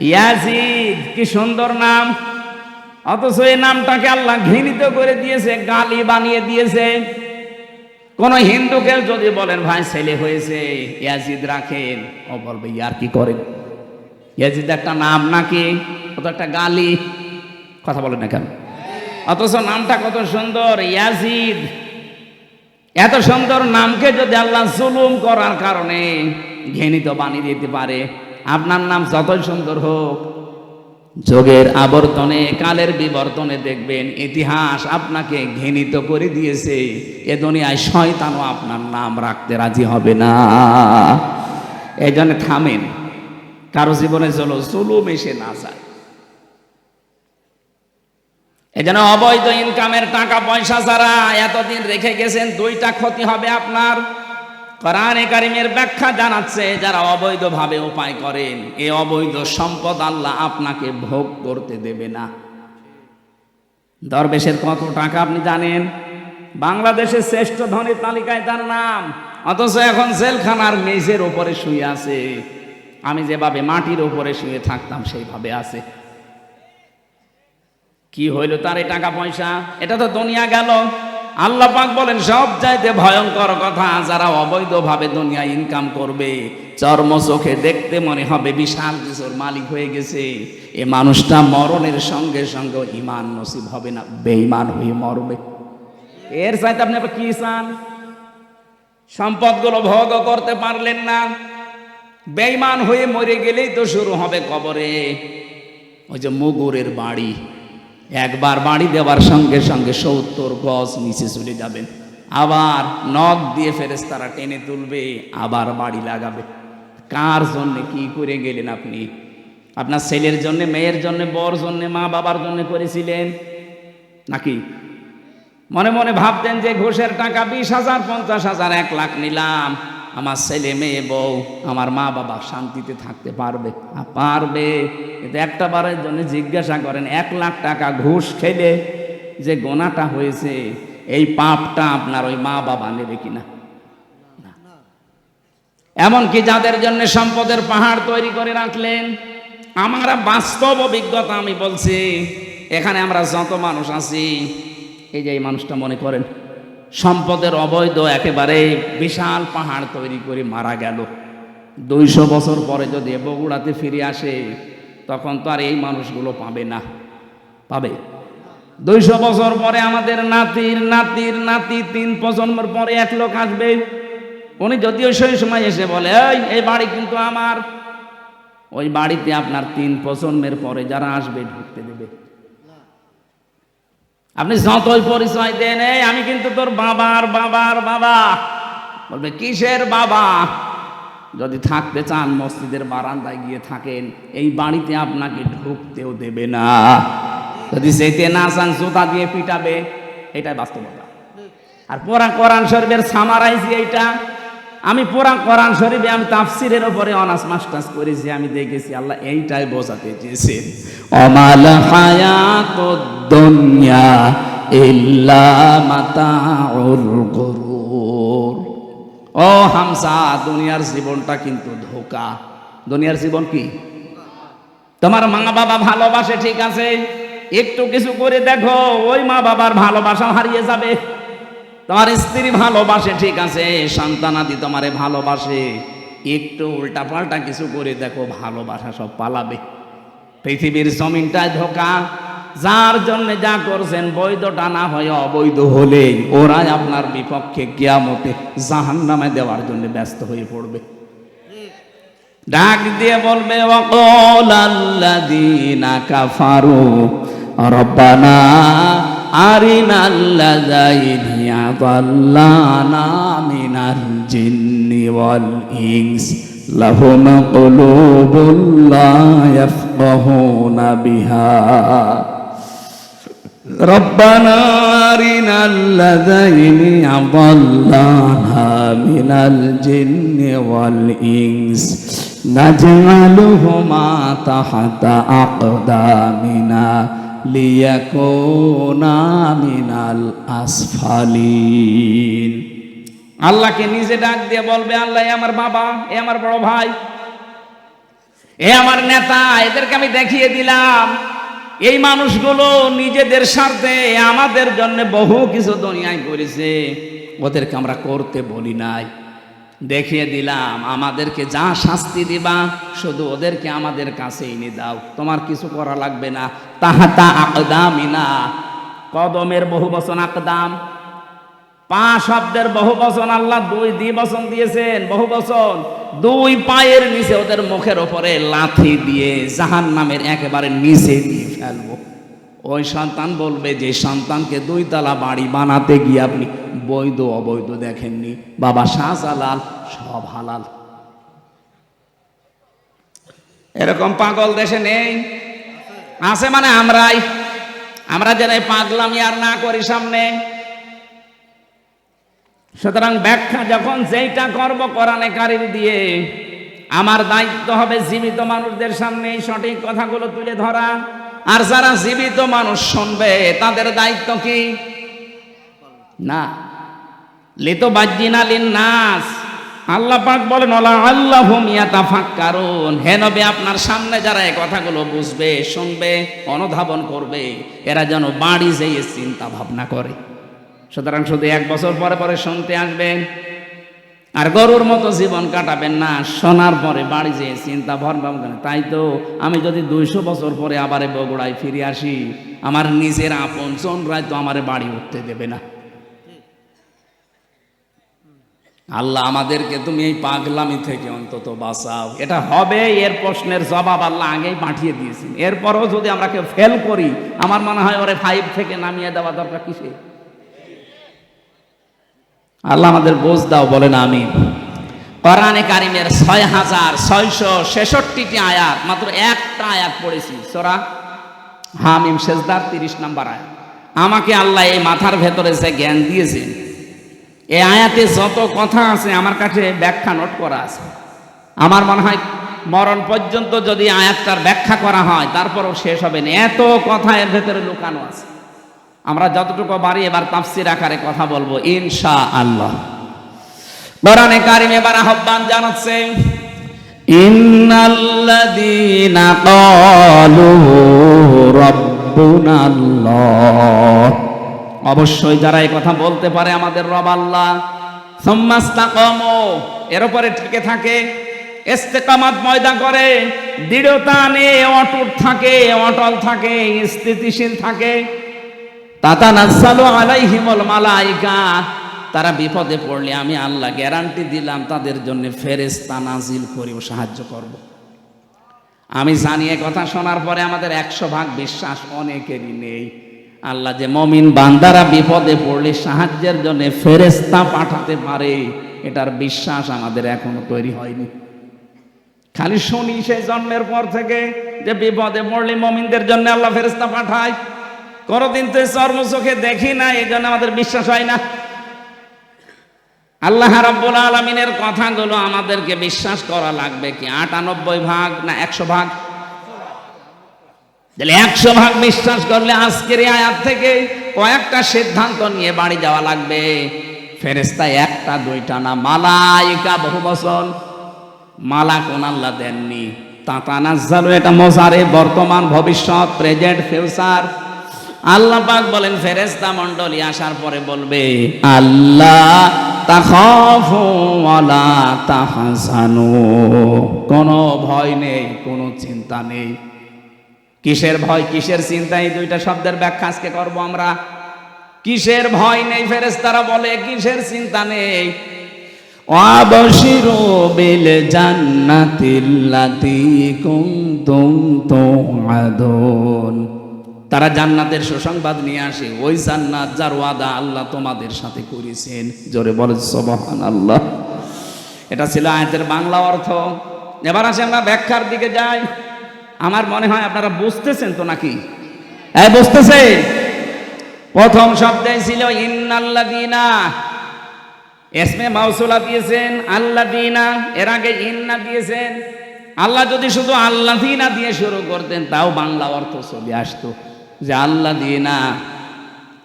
A: ইয়াজিদ, কি সুন্দর নাম, অথচ এই নামটাকে আল্লাহ ঘৃণিত করে দিয়েছে, গালি বানিয়ে দিয়েছে। কোন হিন্দুকে যদি বলেন ভাই ছেলে হয়েছে ইয়াজিদ রাখেন, ও বলবে ইয়ার কি করেন, ইয়াজিদ একটা নাম নাকি, ও তো একটা গালি, কথা বলেন না কেন? অথচ নামটা কত সুন্দর, ইয়াজিদ। এত সুন্দর নামকে যদি আল্লাহ জুলুম করার কারণে ঘৃণিত বানিয়ে দিতে পারে, আপনার নাম যতই সুন্দর হোক, যোগের আবর্তনে কালের বিবর্তনে দেখবেন ইতিহাস আপনাকে ঘৃণিত করে দিয়েছে। এ দুনিয়ায় শয়তানও আপনার নাম রাখতে রাজি হবে না। এই জন্য থামেন, কারো জীবনে চলো জুলুম এসে না যায়। এজন্য অবৈধ ইনকামের টাকা পয়সা যারা এতদিন রেখে গেছেন, দুইটা ক্ষতি হবে আপনার। কোরআনে কারিমের ব্যাখ্যা জানাচ্ছে, যারা অবৈধভাবে উপায় করেন, এই অবৈধ সম্পদ আল্লাহ আপনাকে ভোগ করতে দেবে না। দরবেশের কত টাকা আপনি জানেন? বাংলাদেশের শ্রেষ্ঠ ধনীর তালিকায় তার নাম, অথচ এখন জেলখানার মেঝের উপরে শুয়ে আছে। আমি যেভাবে মাটির উপরে শুয়ে থাকতাম সেইভাবে আছে। কি হইল তার এই টাকা পয়সা? এটা তো দুনিয়া গেল। আল্লাহ পাক বলেন, সব চাইতে ভয়ঙ্কর কথা, যারা অবৈধভাবে দুনিয়া ইনকাম করবে, চর্ম চোখে দেখতে মনে হবে বিশাল কিছুর মালিক হয়ে গেছে, এ মানুষটা মরণের সঙ্গে সঙ্গে ঈমান নসিব হবে না, বেঈমান হয়ে মরবে। এর চাইতে আপনি আবার কি চান? সম্পদগুলো ভোগ করতে পারলেন না, বেঈমান হয়ে মরে গেলেই তো শুরু হবে কবরে। ওই যে মুগুরের বাড়ি, একবার বাড়ি দেওয়ার সঙ্গে সঙ্গে 70 গজ নিচে চলে যাবেন, আবার নখ দিয়ে ফেরেশতারা টেনে তুলবে, আবার বাড়ি লাগাবে। কার জন্য কি করে গেলেন আপনি? আপনার ছেলের জন্য, মেয়ের জন্য, বর জন্য, মা বাবার জন্য করেছিলেন নাকি? মনে মনে ভাবতেন যে ঘুষের টাকা 20,000, 50,000, 1 লাখ নিলাম, আমার ছেলে মেয়ে বউ আমার মা বাবা শান্তিতে থাকতে পারবে? পারবে। কিন্তু একটা বারের জন্য জিজ্ঞাসা করেন, 1 লাখ টাকা ঘুষ খেলে যে গোনাটা হয়েছে, এই পাপটা আপনার ওই মা বাবা নেবে কিনা? এমনকি যাদের জন্য সম্পদের পাহাড় তৈরি করে রাখলেন, আমার বাস্তব অভিজ্ঞতা আমি বলছি, এখানে আমরা যত মানুষ আছি, এই যে এই মানুষটা মনে করেন সম্পদের অবৈধ একেবারে বিশাল পাহাড় তৈরি করে মারা গেল, 200 বছর পরে যদি বগুড়াতে ফিরে আসে, তখন তো আর এই মানুষগুলো পাবে না। পাবে? 200 বছর পরে আমাদের নাতির নাতির নাতি, 3 প্রজন্মের পরে এক লোক আসবে, উনি যদিও সেই সময় এসে বলে, এই বাড়ি কিন্তু আমার, ওই বাড়িতে আপনার 3 প্রজন্মের পরে যারা আসবে ঢুকতে দেবে? আপনি যতই পরিচয় দেন, আমি কিন্তু তোর বাবার বাবার বাবা, বলবে কিসের বাবা? যদি থাকতে চান মসজিদের বারান্দায় গিয়ে থাকেন, এই বাড়িতে আপনাকে ঢুকতেও দেবে না। যদি যেতে না চান জুতা দিয়ে পিটাবে, এটাই বাস্তবতা। আর পুরা কোরআন শরীফের সামারাইজ এইটা। আমি পুরা কোরআন শরীফে আমি তাফসিরের উপরে অনার্স মাস্টার্স করেছি, আমি দেখেছি আল্লাহ এইটাই বোঝাতে চেয়েছেন, অমাল হায়াতুদ দুনিয়া ইল্লা মাতাউল গুরুর। ও হামসা, দুনিয়ার জীবনটা কিন্তু ধোঁকা। দুনিয়ার জীবন কি? তোমার মা বাবা ভালোবাসে ঠিক আছে, একটু কিছু করে দেখো, ওই মা বাবার ভালোবাসা হারিয়ে যাবে। তোমার স্ত্রী ভালোবাসে ঠিক আছে, সন্তানাদি তোমারে ভালোবাসে, একটু উল্টা পাল্টা কিছু করে দেখো, ভালোবাসা সব পালাবে। পৃথিবীর জমিনটায় ধোঁকা। যার জন্য যা করছেন বৈধটা না হয় অবৈধ হলেই ওরাই আপনার বিপক্ষে কিয়ামতে জাহান্নামে দেওয়ার জন্য ব্যস্ত হয়ে পড়বে। ডাক দিয়ে বলবে, ওয়াকালাল্লাযীনা কাফারু রব্বানা আরিনাল্লাযাইনি আযাল্লানা মিনাল জিন্নি ওয়াল ইনস লাহুম কুলুবুন লা ইয়াফকাহুনা বিহা রব্বানা আরিনাল্লাযাইনি আযাল্লানা মিনাল জিন্নি ওয়াল ইনস নাজআলুহুমা তাহতা আকদামিনা লিয়াকুনা মিনাল আসফালিন। আল্লাহকে নিজে ডাক দিয়ে বলবে, আল্লাহ এ আমার বাবা, এ আমার বড় ভাই, এ আমার নেতা, এদেরকে আমি দেখিয়ে দিলাম এই মানুষগুলো নিজেদের স্বার্থে আমাদের জন্য বহু কিছু দুনিয়ায় করেছে, ওদেরকে আমরা করতে বলি নাই, দেখিয়ে দিলাম। আমাদেরকে যা শাস্তি দিবা শুধু ওদেরকে আমাদের কাছে এনে দাও, তোমার কিছু করা লাগবে না। তাহাতা আকদামিনা, কদমের বহু বচন আকদাম, 5 শব্দের বহু বচন, আল্লাহ 2 দ্বিবচন দিয়েছেন, বহু বচন। 2 পায়ের নিচে ওদের মুখের উপরে লাথি দিয়ে জাহান্নামের একেবারে নিচে দিয়ে ফেলবো। ওই সন্তান বলবে, যে সন্তানকে 2 তলা বাড়ি বানাতে গিয়ে আপনি বৈধ অবৈধ দেখেননি, বাবা শাহজালাল সব হালাল। এরকম পাগল দেশে নেই? আছে মানে আমরাই। আমরা যেন এই পাগলামি আর না করি সামনে। সুতরাং ব্যাখ্যা যখন যেইটা করব কোরআনে কারিম দিয়ে, আমার দায়িত্ব হবে জীবিত মানুষদের সামনে এই সঠিক কথাগুলো তুলে ধরা। আর যারা জীবিত মানুষ শুনবে তাদের দায়িত্ব কি? না লিতো বাজ্জিনা লিন্নাস, আল্লাহ পাক বলেন ওলা আল্লাহুম ইয়াতাফাক্কারুন, হে নবী আপনার সামনে যারা এই কথাগুলো বুঝবে, শুনবে, অনুধাবন করবে, এরা যেন বাড়ি যেয়ে চিন্তা ভাবনা করে। সুতরাং শুধু 1 বছর পরে পরে শুনতে আসবেন আর গরুর মতো জীবন কাটাবেন না, শোনার পরে বাড়ি যেয়ে চিন্তা ভাবনা করেন। তাই তো আমি যদি 200 বছর পরে আবার বগুড়ায় ফিরে আসি, আমার নিজের আপন জনরাই তো আমার বাড়ি উঠতে দেবে না। আল্লাহ আমাদেরকে তুমি এই পাগলামি থেকে অন্তত বাঁচাও। এটা হবে, এর প্রশ্নের জবাব আল্লাহ আগেই পাঠিয়ে দিয়েছেন। এরপরও যদি আমরা কেউ ফেল করি, আমার মনে হয় ওরে 5 থেকে নামিয়ে দেওয়া দরকার। কিসে? আল্লাহ আমাদের বোঝ দাও, বলেন আমিন। কোরআনে কারিমের 6666টি আয়াত, মাত্র একটা আয়াত পড়েছি, সূরা হামিম সেজদার 30 নম্বর আয়াত। আমাকে আল্লাহ এই মাথার ভেতরে যে জ্ঞান দিয়েছেন, এই আয়াতে যত কথা আছে আমার কাছে ব্যাখ্যা নোট করা আছে। আমার মনে হয় মরণ পর্যন্ত যদি আয়াতটার ব্যাখ্যা করা হয় তারপরও শেষ হবে না, এত কথা এর ভেতরে লুকানো আছে। আমরা যতটুকু পারি এবার তাফসীর আকারে কথা বলবো ইনশাআল্লাহ। কোরআনে কারিম এবার আহ্বান জানাচ্ছে, ইন্নাল্লাযীনা ক্বালু রাব্বুনাল্লাহ, অবশ্যই যারা এই কথা বলতে পারে আমাদের রব আল্লাহ, সুম্মাস্তাকামু, এর উপরে টিকে থাকে, ইস্তেকামাত পয়দা করে, দৃঢ়তা নিয়ে অটুট থাকে, অটল থাকে, স্থিতিশীল থাকে, তাতানাজ্জালু আলাইহিমুল মালায়েকা, তারা বিপদে পড়লে আমি আল্লাহ গ্যারান্টি দিলাম তাদের জন্য ফেরেশতা নাজিল করি ও সাহায্য করব। আমি জানি এই কথা শোনার পরে আমাদের 100% বিশ্বাস অনেকেরই নেই। আল্লাহ যে মুমিন বান্দারা বিপদে পড়লে সাহায্যের জন্য ফেরেশতা পাঠাতে পারে, এটার বিশ্বাস আমাদের এখনো তৈরি হয়নি। খালি শুনি সেই জন্মের পর থেকে যে বিপদে পড়লে মুমিনদের জন্য আল্লাহ ফেরেশতা পাঠায়, কোনদিন তো চর্ম চোখে দেখি না, এই জন্য আমাদের বিশ্বাস হয় না। আল্লাহ রাব্বুল আলামিনের কথাগুলো আমাদেরকে বিশ্বাস করা লাগবে কি 98% না 100%? তাহলে 100% বিশ্বাস করলে আজকের এই আয়াত থেকে কয়েকটা সিদ্ধান্ত নিয়ে বাড়ি যাওয়া লাগবে। ফেরেশতা একটা দুইটা না, মালায়েকা বহু বচন। মালাক আল্লাহ দেননি, তাতানাজ্জালু এটা মুজারে, বর্তমান, ভবিষ্যৎ, প্রেজেন্ট, ফিউচার। আল্লাহ পাক বলেন ফেরেশতা মণ্ডলী আসার পরে বলবে, আল্লাহ তাখাফু ওয়ালা তাহজানু, কোনো ভয় নেই, কোনো চিন্তা নেই। কিসের ভয়, কিসের চিন্তা, এই দুইটা শব্দের ব্যাখ্যা আজকে করব আমরা। কিসের ভয় নেই ফেরেশতারা বলে, কিসের চিন্তা নেই? ওয়াবশিরু বিল জান্নাতিল্লাতী কুনতুম তুআদুন, তারা জান্নাতের সুসংবাদ নিয়ে আসে, ওই জান্নাত যার ওয়াদা আল্লাহ তোমাদের সাথে করেছেন। জোরে বলে সুবহানাল্লাহ। এটা ছিল আয়াতের বাংলা অর্থ। এবার আসে আমরা ব্যাখ্যার দিকে যাই। আমার মনে হয় আপনারা বুঝতেছেন তো নাকি? হ্যাঁ বুঝতেছে। প্রথম শব্দে ছিল ইন্নাল্লাযীনা, ইসমে মাউসুলা দিয়েছেন আল্লাযীনা, এর আগে ইন্না দিয়েছেন। আল্লাহ যদি শুধু আল্লাযীনা দিয়ে শুরু করতেন তাও বাংলা অর্থ চলে আসতো, যে আল্লাযীনা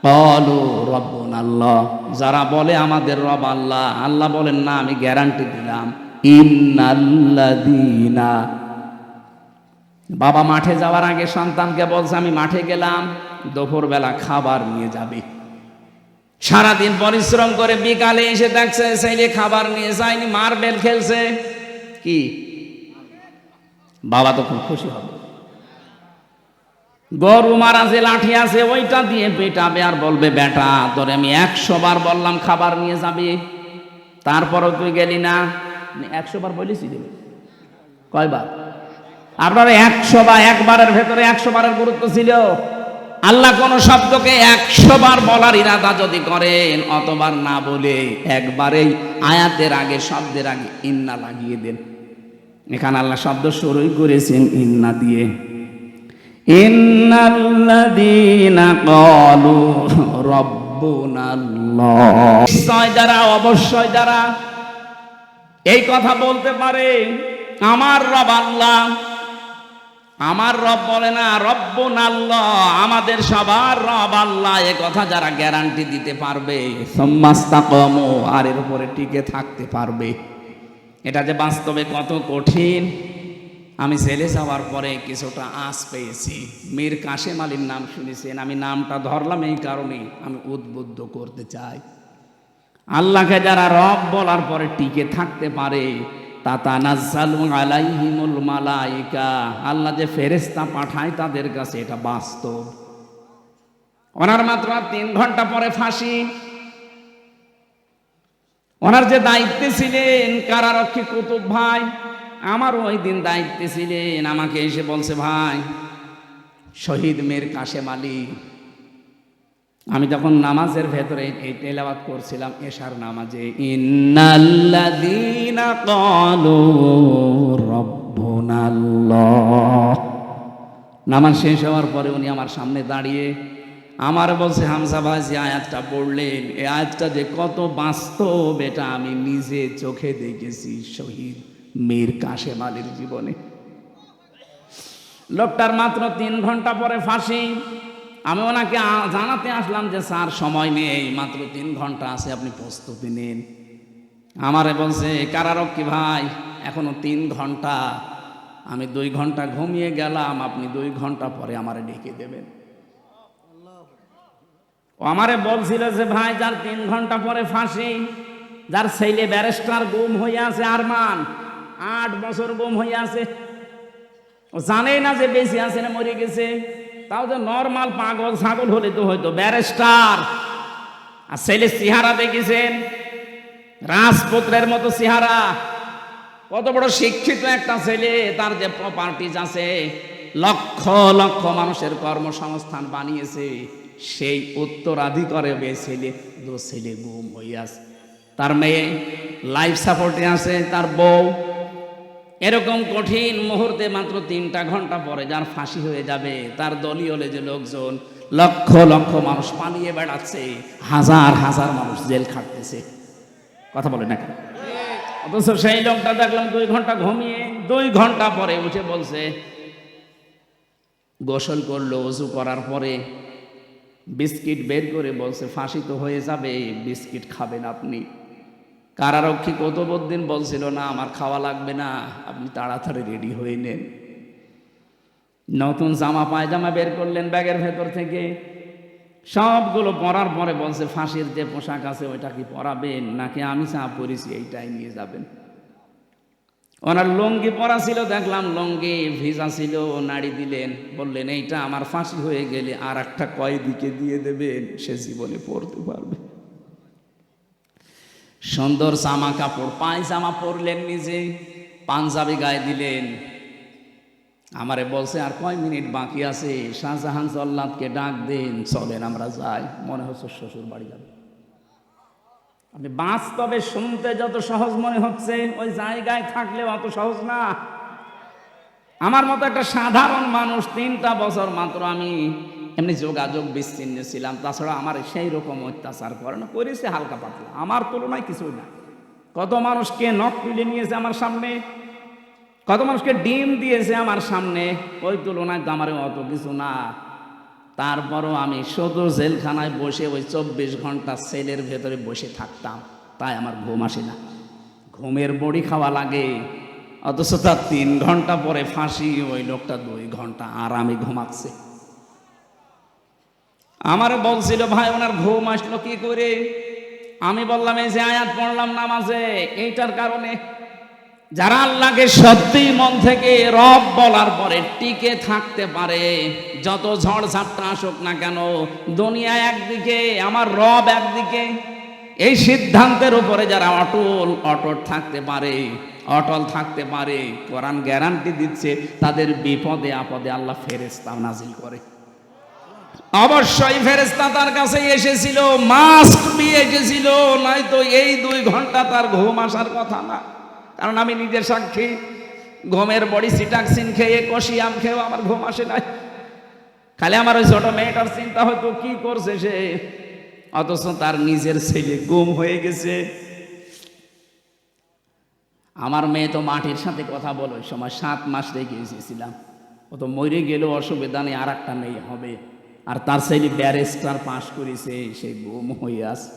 A: ক্বালু রাব্বুনাল্লাহ, যারা বলে আমাদের রব আল্লাহ। আল্লাহ বলেন না, আমি গ্যারান্টি দিলাম, ইন্নাল্লাযীনা। বাবা মাঠে যাওয়ার আগে সন্তানকে বলছে আমি মাঠে গেলাম, দুপুরবেলা খাবার নিয়ে যাবে। সারাদিন পরিশ্রম করে বিকালে এসে দেখছে ছেলে খাবার নিয়ে যায়নি, মার্বেল খেলছে, কি বাবা তো খুব খুশি হবে। গরু মারা যে লাঠি আছে ওইটা দিয়ে পেটাবে আর বলবে, বেটা তোরে আমি 100 বার বললাম খাবার নিয়ে যাবে, তারপরও তুই গেলি না। 100 বার বলেছি, কয়বার? আপনার 100 বার, একবারের ভেতরে 100 বারের গুরুত্ব ছিল। আল্লাহ কোন শব্দকে 100 বার বলার ইরাদা যদি করেন, অতবার না বলে একবারেই আয়াতের আগে, শব্দের আগে ইন্না লাগিয়ে দেন। এখানে আল্লাহ শব্দ শুরুই করেছেন ইন্না দিয়ে। ইন্নাল্লাযীনা ক্বালু রাব্বুনাল্লাহ, নিশ্চয় যারা, অবশ্যই যারা এই কথা বলতে পারে আমার রব আল্লাহ, আমার রব বলে না রব্বুনাল্লাহ, আমাদের সবার রব আল্লাহ, এ কথা যারা গ্যারান্টি দিতে পারবে, সুম্মাস্তাকামু, আর এর উপরে টিকে থাকতে পারবে। এটা যে বাস্তবে কত কঠিন, আমি ছেলে যাওয়ার পরে কিছুটা আঁচ পেয়েছি। মীর কাশেম আলীর নাম শুনেছেন, আমি নামটা ধরলাম এই কারণে, আমি উদ্বুদ্ধ করতে চাই। আল্লাহকে যারা রব বলার পরে টিকে থাকতে পারে, তাতানাজ্জালু আলাইহিমুল মালায়েকা, আল্লাহ যে ফেরেশতা পাঠায় তাদের কাছে, এটা বাস্তব। ওনার মাত্র 3 ঘন্টা পরে ফাঁসি। ওনার যে দায়িত্বে ছিলেন কারারক্ষী কুতুব ভাই, আমার ওই দিন দায়িত্বে ছিলেন, আমাকে এসে বলছে, ভাই শহীদ মীর কাশেম আলী, আমি যখন নামাজের ভেতরে এই তেলাওয়াত করছিলাম এশার নামাজে, ইন্নাল্লাযীনা ক্বালু রাব্বুনাল্লাহ, নামাজ শেষ হওয়ার পরে উনি আমার সামনে দাঁড়িয়ে আমার বলছে, হামজা ভাই যে আয়াতটা পড়লেন, এই আয়াতটা যে কত বাস্তব এটা আমি নিজে চোখে দেখেছি শহীদ মীর কাশেম আলীর জীবনে। লোকটার মাত্র 3 ঘন্টা পরে ফাঁসি। আমি ওনাকে জানাতে আসলাম যে স্যার সময় নেই, মাত্র 3 ঘন্টা আছে, আপনি প্রস্তুতি নিন। আমারে বলছে, কারারক্ষী ভাই এখনো 3 ঘন্টা, আমি 2 ঘন্টা ঘুমিয়ে গেলাম, আপনি 2 ঘন্টা পরে আমারে ডেকে দেবেন। ও আমারে বলছিল যে ভাই যার 3 ঘন্টা পরে ফাঁসি, যার ছেলে ব্যারিস্টার গুম হয়ে আছে, আরমান 8 বছর গুম হয়ে আছে, ও জানেই না যে বেঁচে আছে না মরে গেছে। তাও যে নর্মাল পাগল ছাগল হলে তো হয়তো, ব্যারিস্টার। আর ছেলে চেহারা দেখেছেন, রাজপুত্রের মতো চেহারা, কত বড় শিক্ষিত একটা ছেলে, তার যে প্রপার্টিজ আছে, লক্ষ লক্ষ মানুষের কর্মসংস্থান বানিয়েছে, সেই উত্তরাধিকারে ছেলে, 2 ছেলে গুম হয়ে আছে, তার মেয়ে লাইফ সাপোর্টে আছে, তার বউ। এরকম কঠিন মুহূর্তে মাত্র 3টা ঘন্টা পরে যার ফাঁসি হয়ে যাবে, তার দলীয় যে লোকজন, লক্ষ লক্ষ মানুষ পালিয়ে বেড়াচ্ছে, হাজার হাজার মানুষ জেল খাটতেছে, কথা বলে না কেন? অথচ সেই লোকটা দেখলাম 2 ঘন্টা ঘুমিয়ে 2 ঘন্টা পরে উঠে বলছে, গোসল করলো, ওযু করার পরে বিস্কিট বের করে বলছে, ফাঁসি তো হয়ে যাবে, বিস্কিট খাবেন আপনি। কারারক্ষী কুতুবউদ্দিন বলছিল, না আমার খাওয়া লাগবে না, আপনি তাড়াতাড়ি রেডি হয়ে নেন। নতুন জামা পায়জামা বের করলেন ব্যাগের ভেতর থেকে, সবগুলো পরার পরে বলছে, ফাঁসির যে পোশাক আছে ওইটা কি পরাবেন, নাকি আমি যা পরেছি এইটাই নিয়ে যাবেন? ওনার লুঙ্গি পরা ছিল, দেখলাম লুঙ্গি ভিজা ছিল, নাড়ি দিলেন, বললেন এইটা আমার ফাঁসি হয়ে গেলে আর একটা কয়েদিকে দিয়ে দেবেন, সে জীবনে পরতে পারবে। সুন্দর জামা কাপড়, পায়জামা পরলেন নিজে, পাঞ্জাবি গায়ে দিলেন। আমারে বলছে, আর কয় মিনিট বাকি আছে, শাহজাহান জল্লাদকে ডাক দেন, চলেন আমরা যাই, মনে হচ্ছে শ্বশুর বাড়ি যাবে। আপনি বাস্তবে শুনতে যত সহজ মনে হচ্ছে, ওই জায়গায় থাকলে অত সহজ না। আমার মতো একটা সাধারণ মানুষ, 3টা বছর মাত্র আমি এমনি যোগাযোগ বিচ্ছিন্ন ছিলাম, তাছাড়া আমার সেই রকম অত্যাচার করে না, করেছে হালকা পাতলা, আমার তুলনায় কিছুই না। কত মানুষকে নখ তুলে নিয়েছে আমার সামনে, কত মানুষকে ডিম দিয়েছে আমার সামনে, ওই তুলনায় তো আমার অত কিছু না। তারপরও আমি শুধু জেলখানায় বসে ওই 24 ঘন্টা সেলের ভেতরে বসে থাকতাম, তাই আমার ঘুম আসে না, ঘুমের বড়ি খাওয়া লাগে। অথচ তার 3 ঘন্টা পরে ফাঁসি, ওই লোকটা 2 ঘন্টা আরামে ঘুমাচ্ছে। আমার বলছিল, ভাই ওনার ঘুম আসলো কি করে? আমি বললাম, এই যে আয়াত পড়লাম নামাজে, এইটার কারণে। যারা আল্লাহকে সত্যি মন থেকে রব বলার পরে টিকে থাকতে পারে, যত ঝড় ঝাপটা আসুক না কেন, দুনিয়া একদিকে, আমার রব একদিকে, এই সিদ্ধান্তের উপরে যারা অটল থাকতে পারে, অটল থাকতে পারে, কোরআন গ্যারান্টি দিচ্ছে তাদের বিপদে আপদে আল্লাহ ফেরেশতা নাজিল করে। অবশ্যই ফেরেশতা তার কাছে এসেছিল, মাস্ক নিয়ে এসেছিল, নয়তো এই 2 ঘন্টা তার ঘুম আসার কথা না। কারণ আমি নিজের সাক্ষী, ঘুমের বড়ি সিটাক্সিন খেয়ে, কষি আম খেয়েও আমার ঘুম আসে নাই। খালি আমার ওই ছোট মেয়েটার চিন্তা হয়তো কি করছে সে, অথচ তার নিজের ছেলে গুম হয়ে গেছে। আমার মেয়ে তো মাটির সাথে কথা বলে, ওই সময় 7 মাস রেখে এসেছিলাম। ও তো মরে গেলেও অসুবিধা নেই, আর একটা মেয়ে হবে। আর তার ছেলে ব্যারিস্টার পাশ করেছে, সেই গুম হয়ে আছে।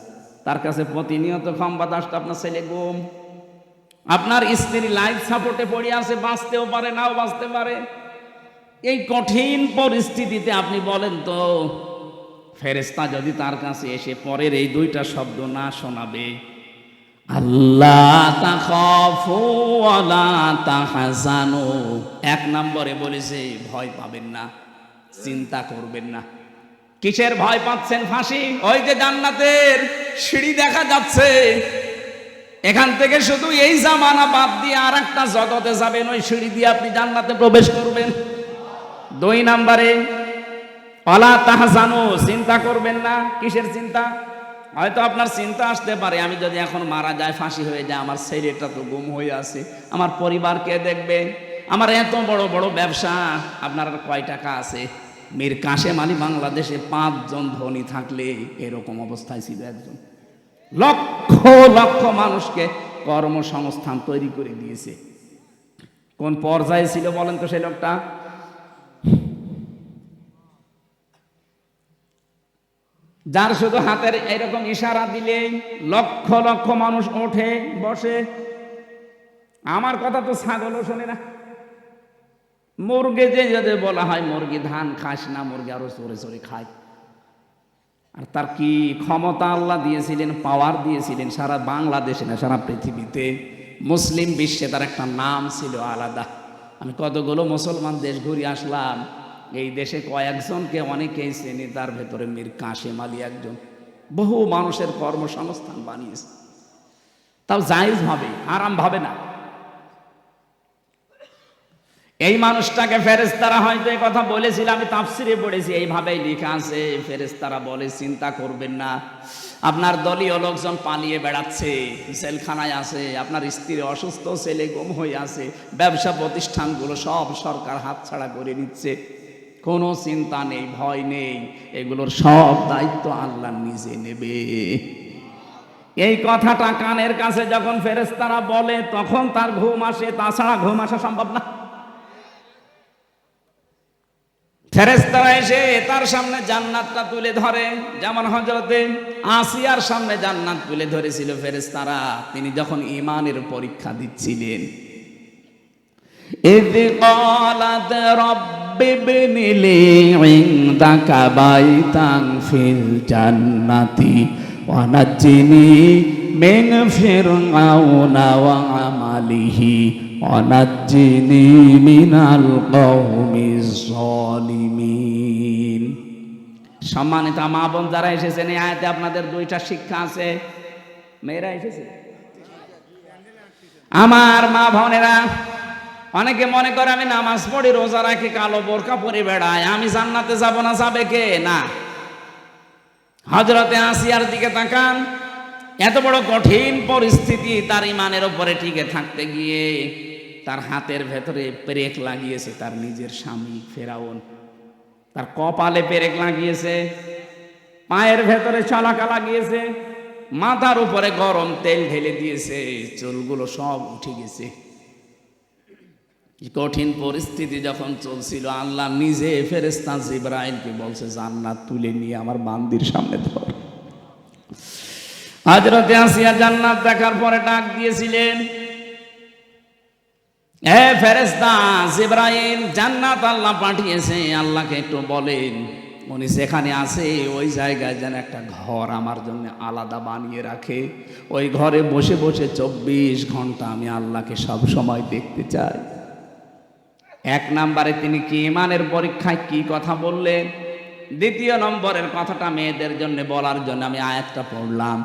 A: তার কাছে প্রতিনিয়ত সংবাদ আসতো আপনার ছেলে গুম, আপনার স্ত্রী লাইফ সাপোর্টে পড়ে আছে, বাঁচতেও পারে নাও বাঁচতে পারে। এই কঠিন পরিস্থিতিতে আপনি বলেন তো, ফেরেশতা যদি তার কাছে এসে পরের এই 2টা শব্দ না শোনাবে, আল্লাহ তাখাফু ওয়ালা তাহজানু, 1 নম্বরে বলেছে ভয় পাবেন না, চিন্তা করবেন না। কিসের ভয় পাচ্ছেন? ফাঁসি। ওই যে জান্নাতের সিঁড়ি দেখা যাচ্ছে, এখান থেকে শুধু এই জামানা বাদ দিয়ে আর একটা জগতে যাবেন, ওই সিঁড়ি দিয়ে আপনি জান্নাতে প্রবেশ করবেন। 2 নম্বরে ওয়ালা তাহজানু, চিন্তা করবেন না। কিসের চিন্তা? হয়তো আপনার চিন্তা আসতে পারে, আমি যদি এখন মারা যায়, ফাঁসি হয়ে যায়, আমার ছেলেটা তো গুম হয়ে আছে, আমার পরিবার কে দেখবে, আমার এত বড় বড় ব্যবসা, আপনার আর কয় টাকা আছে? মীর কাশেম আলী বাংলাদেশে 5 জন ধনী থাকলে এরকম অবস্থায় ছিল একজন। লক্ষ লক্ষ মানুষকে কর্মসংস্থান তৈরি করে দিয়েছে। কোন পর্যায়ে ছিল বলেন তো সেই লোকটা? যার শুধু হাতের এরকম ইশারা দিলে লক্ষ লক্ষ মানুষ ওঠে বসে। আমার কথা তো ছাগলও শোনে না। মুরগি যে বলা হয় মুরগি ধান খাস না, মুরগি আরো চোরে চোরে খায়। আর তার কি ক্ষমতা আল্লাহ দিয়েছিলেন, পাওয়ার দিয়েছিলেন সারা বাংলাদেশে না সারা পৃথিবীতে, মুসলিম বিশ্বে তার একটা নাম ছিল আলাদা। আমি কতগুলো মুসলমান দেশ ঘুরে আসলাম, এই দেশে কয়েকজনকে অনেকেই চেনে, তার ভেতরে মীর কাশেম আলী একজন। বহু মানুষের কর্মসংস্থান বানিয়েছে, তাও জায়েজ ভাবে, আরাম ভাবে না। এই মানুষটাকে ফেরেশতারা হয়তো এই কথা বলেছিল, আমি তাফসিরে পড়েছি, এইভাবেই লেখা আছে। ফেরেশতারা বলে চিন্তা করবেন না, আপনার দলীয় লোকজন পালিয়ে বেড়াচ্ছে, জেলখানায় আছে, আপনার স্ত্রী অসুস্থ, ছেলে গুম হয়ে আছে, ব্যবসা প্রতিষ্ঠানগুলো সব সরকার হাতছাড়া করে নিচ্ছে, কোনো চিন্তা নেই, ভয় নেই, এগুলোর সব দায়িত্ব আল্লাহ নিজে নেবে। এই কথাটা কানের কাছে যখন ফেরেশতারা বলে তখন তার ঘুম আসে, তাছাড়া ঘুম আসা সম্ভব না। ফেরেশতারা এসে তার সামনে জান্নাতটা তুলে ধরে, যেমন হযরতে আসিয়ার সামনে জান্নাত তুলে ধরেছিল ফেরেশতারা, তিনি যখন ঈমানের পরীক্ষা দিচ্ছিলেন। ইয ক্বালাত রাব্বি ইবনি লি ইনদাকা বাইতান ফিল জান্নাতি ওয়া নাজ্জিনি মিন ফিরআউনা ওয়া আমালিহি ওয়া নাজ্জিনি মিনাল কওমিজ যালিমিন। সম্মানিত মা বোন যারা এসেছেন, এই আয়াতে আপনাদের 2টা শিক্ষা আছে। মেয়েরা এসেছে, আমার মা বোনেরা, অনেকে মনে করে আমি নামাজ পড়ি, রোজা রাখি, কালো বোরকা পরে বেড়াই, আমি জান্নাতে যাব না, যাবে কে? না। হযরতে আসিয়ার দিকে তাকান, এত বড় কঠিন পরিস্থিতি, তার ঈমানের উপরে টিকে থাকতে গিয়ে তার হাতের ভেতরে পেরেক লাগিয়েছে তার নিজের স্বামী ফেরাউন, তার কপালে পেরেক লাগিয়েছে, পায়ের ভেতরে ছলাকা লাগিয়েছে, মাথার উপরে গরম তেল ঢেলে দিয়েছে, চুলগুলো সব উঠে গেছে। কঠিন পরিস্থিতি যখন চলছিল, আল্লাহ নিজে ফেরেশতা জিবরাইলকে বলছে জান্নাত তুলে নিয়ে আমার বান্দির সামনে ধর। হযরতে আসিয়া জান্নাত দেখার পরে ডাক দিয়েছিলেন, হে ফেরেশতা জিবরাইল, জান্নাত আল্লাহ পাঠিয়েছে, আল্লাহকে একটু বলেন উনি যেখানে আছে ওই জায়গায় যেন একটা ঘর আমার জন্য আলাদা বানিয়ে রাখে, ওই ঘরে বসে বসে 24 ঘন্টা আমি আল্লাহকে সব সময় দেখতে চাই। 1 নম্বরে তিনি কি ঈমানের পরীক্ষায় কি কথা বললেন। 2 নম্বরের কথাটা মেয়েদের জন্য বলার জন্য আমি আয়াতটা পড়লাম।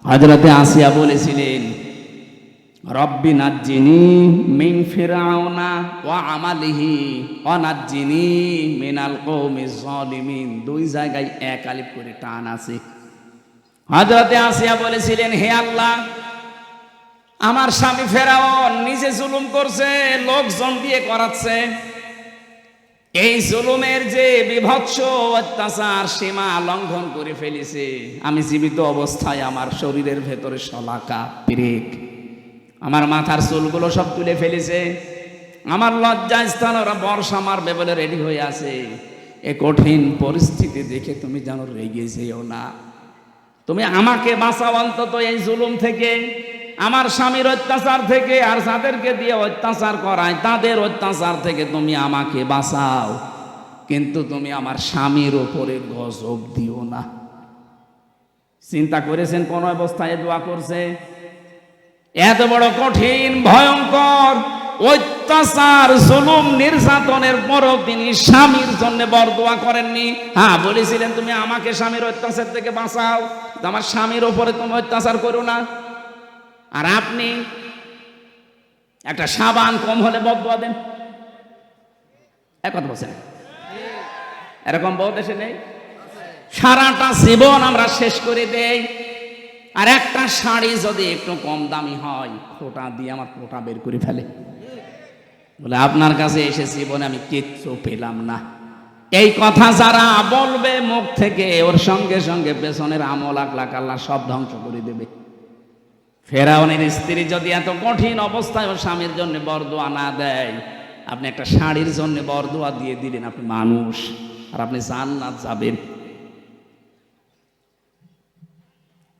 A: হযরতে আসিয়া বলেছিলেন, রব্বি নাজ্জিনি মিন ফিরআউনা ওয়া আমালিহি ওয়া নাজ্জিনি মিনাল কওমিজ যালিমিন। 2 জায়গায় 1 আলিফ করে টান আছে। হযরতে আসিয়া বলেছিলেন, হে আল্লাহ, আমার স্বামী ফেরাউন নিজে জুলুম করছে, লোকজন দিয়ে করাচ্ছে, এই জুলুমের যে বিভৎস অত্যাচার সীমা লঙ্ঘন করে ফেলেছে, আমি জীবিত অবস্থায় আমার শরীরের ভেতরে শলাকা পেরেক, আমার মাথার চুলগুলো সব তুলে ফেলেছে, আমার লজ্জা স্থান ওরা বর্ষা মারবে বলে রেডি হয়ে আছে। এ কঠিন পরিস্থিতি দেখে তুমি যেন রেগে যেও না, তুমি আমাকে বাঁচাও অন্তত এই জুলুম থেকে, আমার স্বামীর অত্যাচার থেকে, আর যাদেরকে দিয়ে অত্যাচার করায় তাদের অত্যাচার থেকে তুমি আমাকে বাঁচাও, কিন্তু তুমি আমার স্বামীর ওপরে গজব দিও না। চিন্তা করেছেন কোন অবস্থায় দোয়া করছে? এত বড় কঠিন ভয়ঙ্কর অত্যাচার জুলুম নির্যাতনের পরও তিনি স্বামীর জন্য বরদোয়া করেননি। হ্যাঁ, বলেছিলেন তুমি আমাকে স্বামীর অত্যাচার থেকে বাঁচাও, আমার স্বামীর ওপরে তুমি অত্যাচার করো না। আর আপনি একটা সাবান কম হলে বদদোয়া দেন, এক কথা বলছেন। এরকম বহু দেশে নেই? সারাটা জীবন আমরা শেষ করে দেই, আর একটা শাড়ি যদি একটু কম দামি হয় খোটা দিয়ে আমার খোটা বের করে ফেলে, বলে আপনার কাছে এসে জীবনে আমি কিচ্ছু পেলাম না। এই কথা যারা বলবে মুখ থেকে, ওর সঙ্গে সঙ্গে পেছনের আমল আকলাক আল্লাহ সব ধ্বংস করে দেবে। ফেরাউনের স্ত্রী যদি এত কঠিন অবস্থায় ওর স্বামীর জন্য বরদোয়া না দেয়, আপনি একটা শাড়ির জন্য বরদোয়া দিয়ে দিলেন, আপনি মানুষ, আর আপনি জান্নাত যাবেন।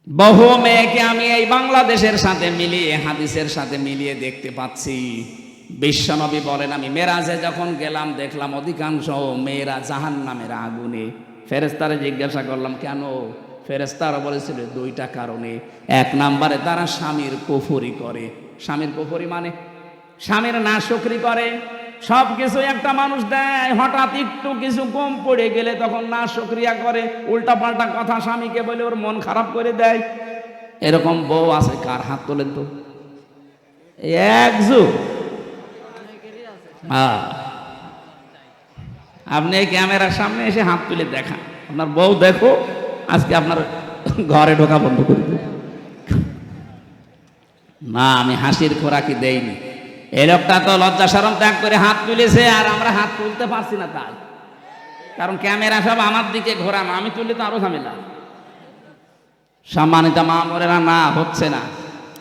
A: বহু মেয়েকে আমি এই বাংলাদেশের সাথে মিলিয়ে, হাদিসের সাথে মিলিয়ে দেখতে পাচ্ছি। বিশ্বনবী বলেন, আমি মেরাজে যখন গেলাম দেখলাম অধিকাংশ মেয়েরা জাহান্নামের আগুনে। ফেরেশতারে জিজ্ঞাসা করলাম কেন? ফেরেশতারা বলেছিল দুইটা কারণে। এক নম্বরে তারা স্বামীর কুফরি করে। স্বামীর কুফরি মানে স্বামীর নাশকরি করে। সব কিছু একটা মানুষ দেয়, হঠাৎ একটু কিছু কম পড়ে গেলে তখন নাশকরিয়া করে, উল্টা পাল্টা কথা স্বামীকে বলে ওর মন খারাপ করে দেয়। এরকম বউ আছে কার? হাত তোলেন তো। একজু আপনি ক্যামেরার সামনে এসে হাত তুলে দেখান, আপনার বউ দেখো আজকে আপনার ঘরে ঢোকা বন্ধ করে দেবে। না, আমি হাসির খোরাকি দেইনি। এই লোকটা তো লজ্জা শরম ত্যাগ করে হাত তুলেছে, আর আমরা হাত তুলতে পারছি না তাই, কারণ ক্যামেরা সব আমার দিকে ঘোরানো, আমি তুললে তো আরো ঝামেলা। সম্মানিত মা বোনেরা, না হচ্ছে না।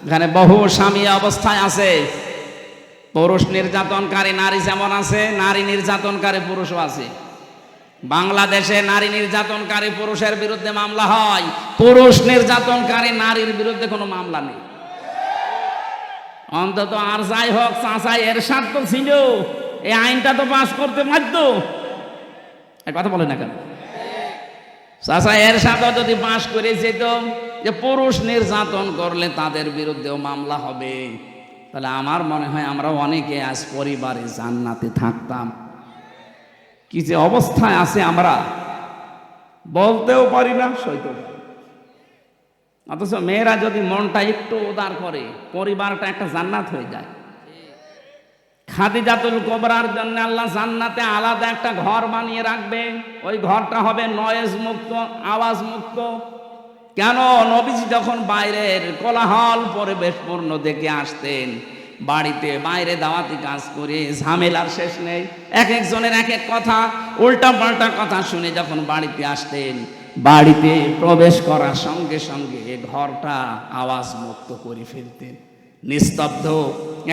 A: এখানে বহু স্বামী অবস্থায় আছে। পুরুষ নির্যাতনকারী নারী যেমন আছে, নারী নির্যাতনকারী পুরুষও আছে। বাংলাদেশে নারী নির্যাতনকারী পুরুষের বিরুদ্ধে মামলা হয়, পুরুষ নির্যাতনকারী নারীর বিরুদ্ধে কোনো মামলা নেই। অন্তত আর যাই হোক, চাচা এরশাদ তো ছিল, এই আইনটা তো পাস করতে পারত। কথা বলে না কেন? চাচা এরশাদ যদি পাস করে যেত যে পুরুষ নির্যাতন করলে তাদের বিরুদ্ধেও মামলা হবে, তাহলে আমার মনে হয় আমরা অনেকে আজ পরিবারে জান্নাতে থাকতাম। কি যে অবস্থায় আছে আমরা বলতেও পারি না, সইতেও পারি। অথচ মেয়েরা যদি মনটা একটু উদার করে, পরিবারটা একটা জান্নাত হয়ে যায়। খাদিজাতুল কুবরার জন্য আল্লাহ জান্নাতে আলাদা একটা ঘর বানিয়ে রাখবে। ওই ঘরটা হবে নয়েজ মুক্ত, আওয়াজ মুক্ত। কেন? নবীজি যখন বাইরের কোলাহল পরিবেশপূর্ণ দেখে আসতেন, বাড়িতে বাইরে দাওয়াতি কাজ করে ঝামেলার শেষ নেই, এক একজনের এক এক কথা, উল্টা পাল্টা কথা শুনে যখন বাড়িতে আসতেন, বাড়িতে প্রবেশ করার সঙ্গে সঙ্গে ঘরটা আওয়াজ মুক্ত করে ফেলতেন, নিস্তব্ধ,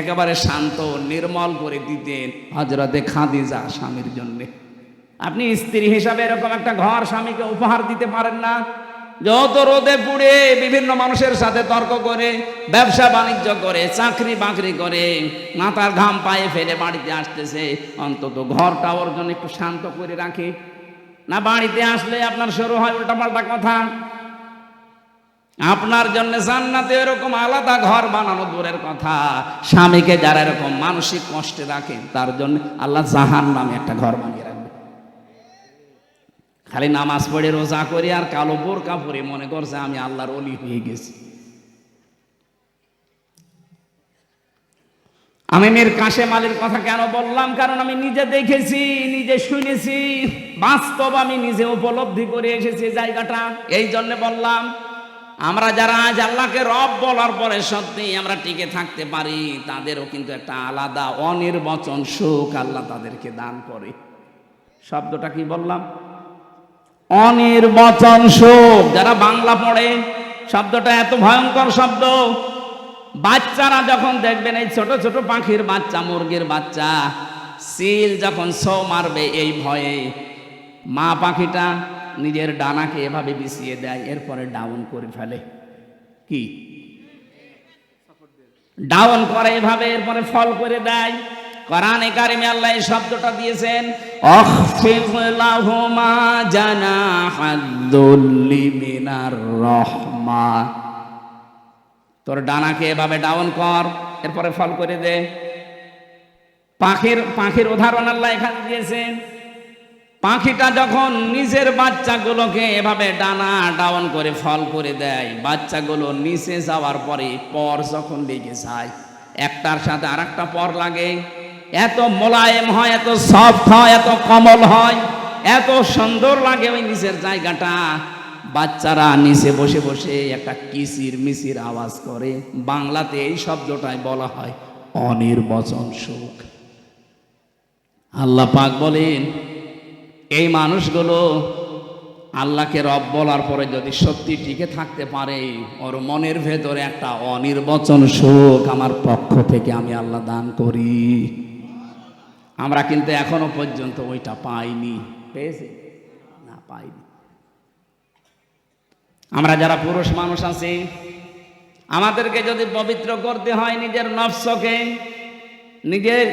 A: একেবারে শান্ত, নির্মল করে দিতেন হযরতে খাদিজা স্বামীর জন্য। আপনি স্ত্রী হিসাবে এরকম একটা ঘর স্বামীকে উপহার দিতে পারেন না? যত রোদে পুড়ে বিভিন্ন মানুষের সাথে তর্ক করে, ব্যবসা বাণিজ্য করে, চাকরি বাকরি করে, মাথার ঘাম পায়ে ফেলে বাড়িতে আসতেছে, অন্তত ঘরটা ওর জন্য একটু শান্ত করে রাখে না? বাড়িতে আসলে আপনার শুরু হয় উল্টাপাল্টা কথা। আপনার জন্য জান্নাতে এরকম আলাদা ঘর বানানো দূরের কথা, স্বামীকে যারা এরকম মানসিক কষ্টে রাখে তার জন্য আল্লাহ জাহান্নামে একটা ঘর বানিয়ে রাখবে। খালি নামাজ পড়ে রোজা করে আর কালো বোরকা পরে মনে করছে আমি আল্লাহর ওলি হয়ে গেছি। আমি মীর কাশেম আলীর কথা কেন বললাম? কারণ আমি নিজে দেখেছি, নিজে শুনেছি, বাস্তব আমি নিজে উপলব্ধি করে এসেছি জায়গাটা। এই জন্য বললাম, আমরা যারা আজ আল্লাহকে রব বলার পরে সত্যি আমরা টিকে থাকতে পারি, তাদেরও কিন্তু একটা আলাদা অনির্বচন সুখ আল্লাহ তাদেরকে দান করে। শব্দটা কি বললাম? অনির্বচন সুখ। যারা বাংলা পড়ে, শব্দটা এত ভয়ঙ্কর শব্দ। বাচ্চারা যখন দেখবেন এই ছোট ছোট পাখির বাচ্চা, মুরগির বাচ্চা, সিল যখন ছো মারবে এই ভয়ে মা পাখিটা নিজের ডানাকে এভাবে বিছিয়ে দেয়, এরপরে ডাউন করে ফেলে। কি ডাউন করে এভাবে, এরপরে ফল করে দেয়। কোরআনে কারিমে আল্লাহ এই শব্দটা দিয়েছেন, আখফিদ লাহুমা জানাহাদ-দুল্লি মিনার রাহমা। তোর ডানাকে এভাবে ডাউন কর, এরপরে ফল করে দে। পাখির উদাহরণ আল্লাহ এখানে দিয়েছেন। পাখিটা যখন নিজের বাচ্চাগুলোকে এভাবে ডানা ডাউন করে ফল করে দেয়, বাচ্চাগুলো নিচে যাওয়ার পরে পর যখন লেগে যায়, একটার সাথে আর একটা পর লাগে, এত মোলায়েম হয়, এত সফট হয়, এত কোমল হয়, এত সুন্দর লাগে ওই নিচের জায়গাটা। বাচ্চারা নিচে বসে বসে একটা কিচির মিচির আওয়াজ করে। বাংলাতে এই শব্দটাই বলা হয় অনির্বচন সুখ। আল্লাহ পাক বলেন, এই মানুষগুলো আল্লাহকে রব বলার পরে যদি সত্যি টিকে থাকতে পারে, ওর মনের ভেতরে একটা অনির্বচন সুখ আমার পক্ষ থেকে আমি আল্লাহ দান করি। আমরা কিন্তু এখনো পর্যন্ত ওইটা পাইনি। পেয়েছি না? পাইনি। আমরা যারা পুরুষ মানুষ আছি, আমাদেরকে যদি পবিত্র করতে হয় নিজের নফসকে, নিজের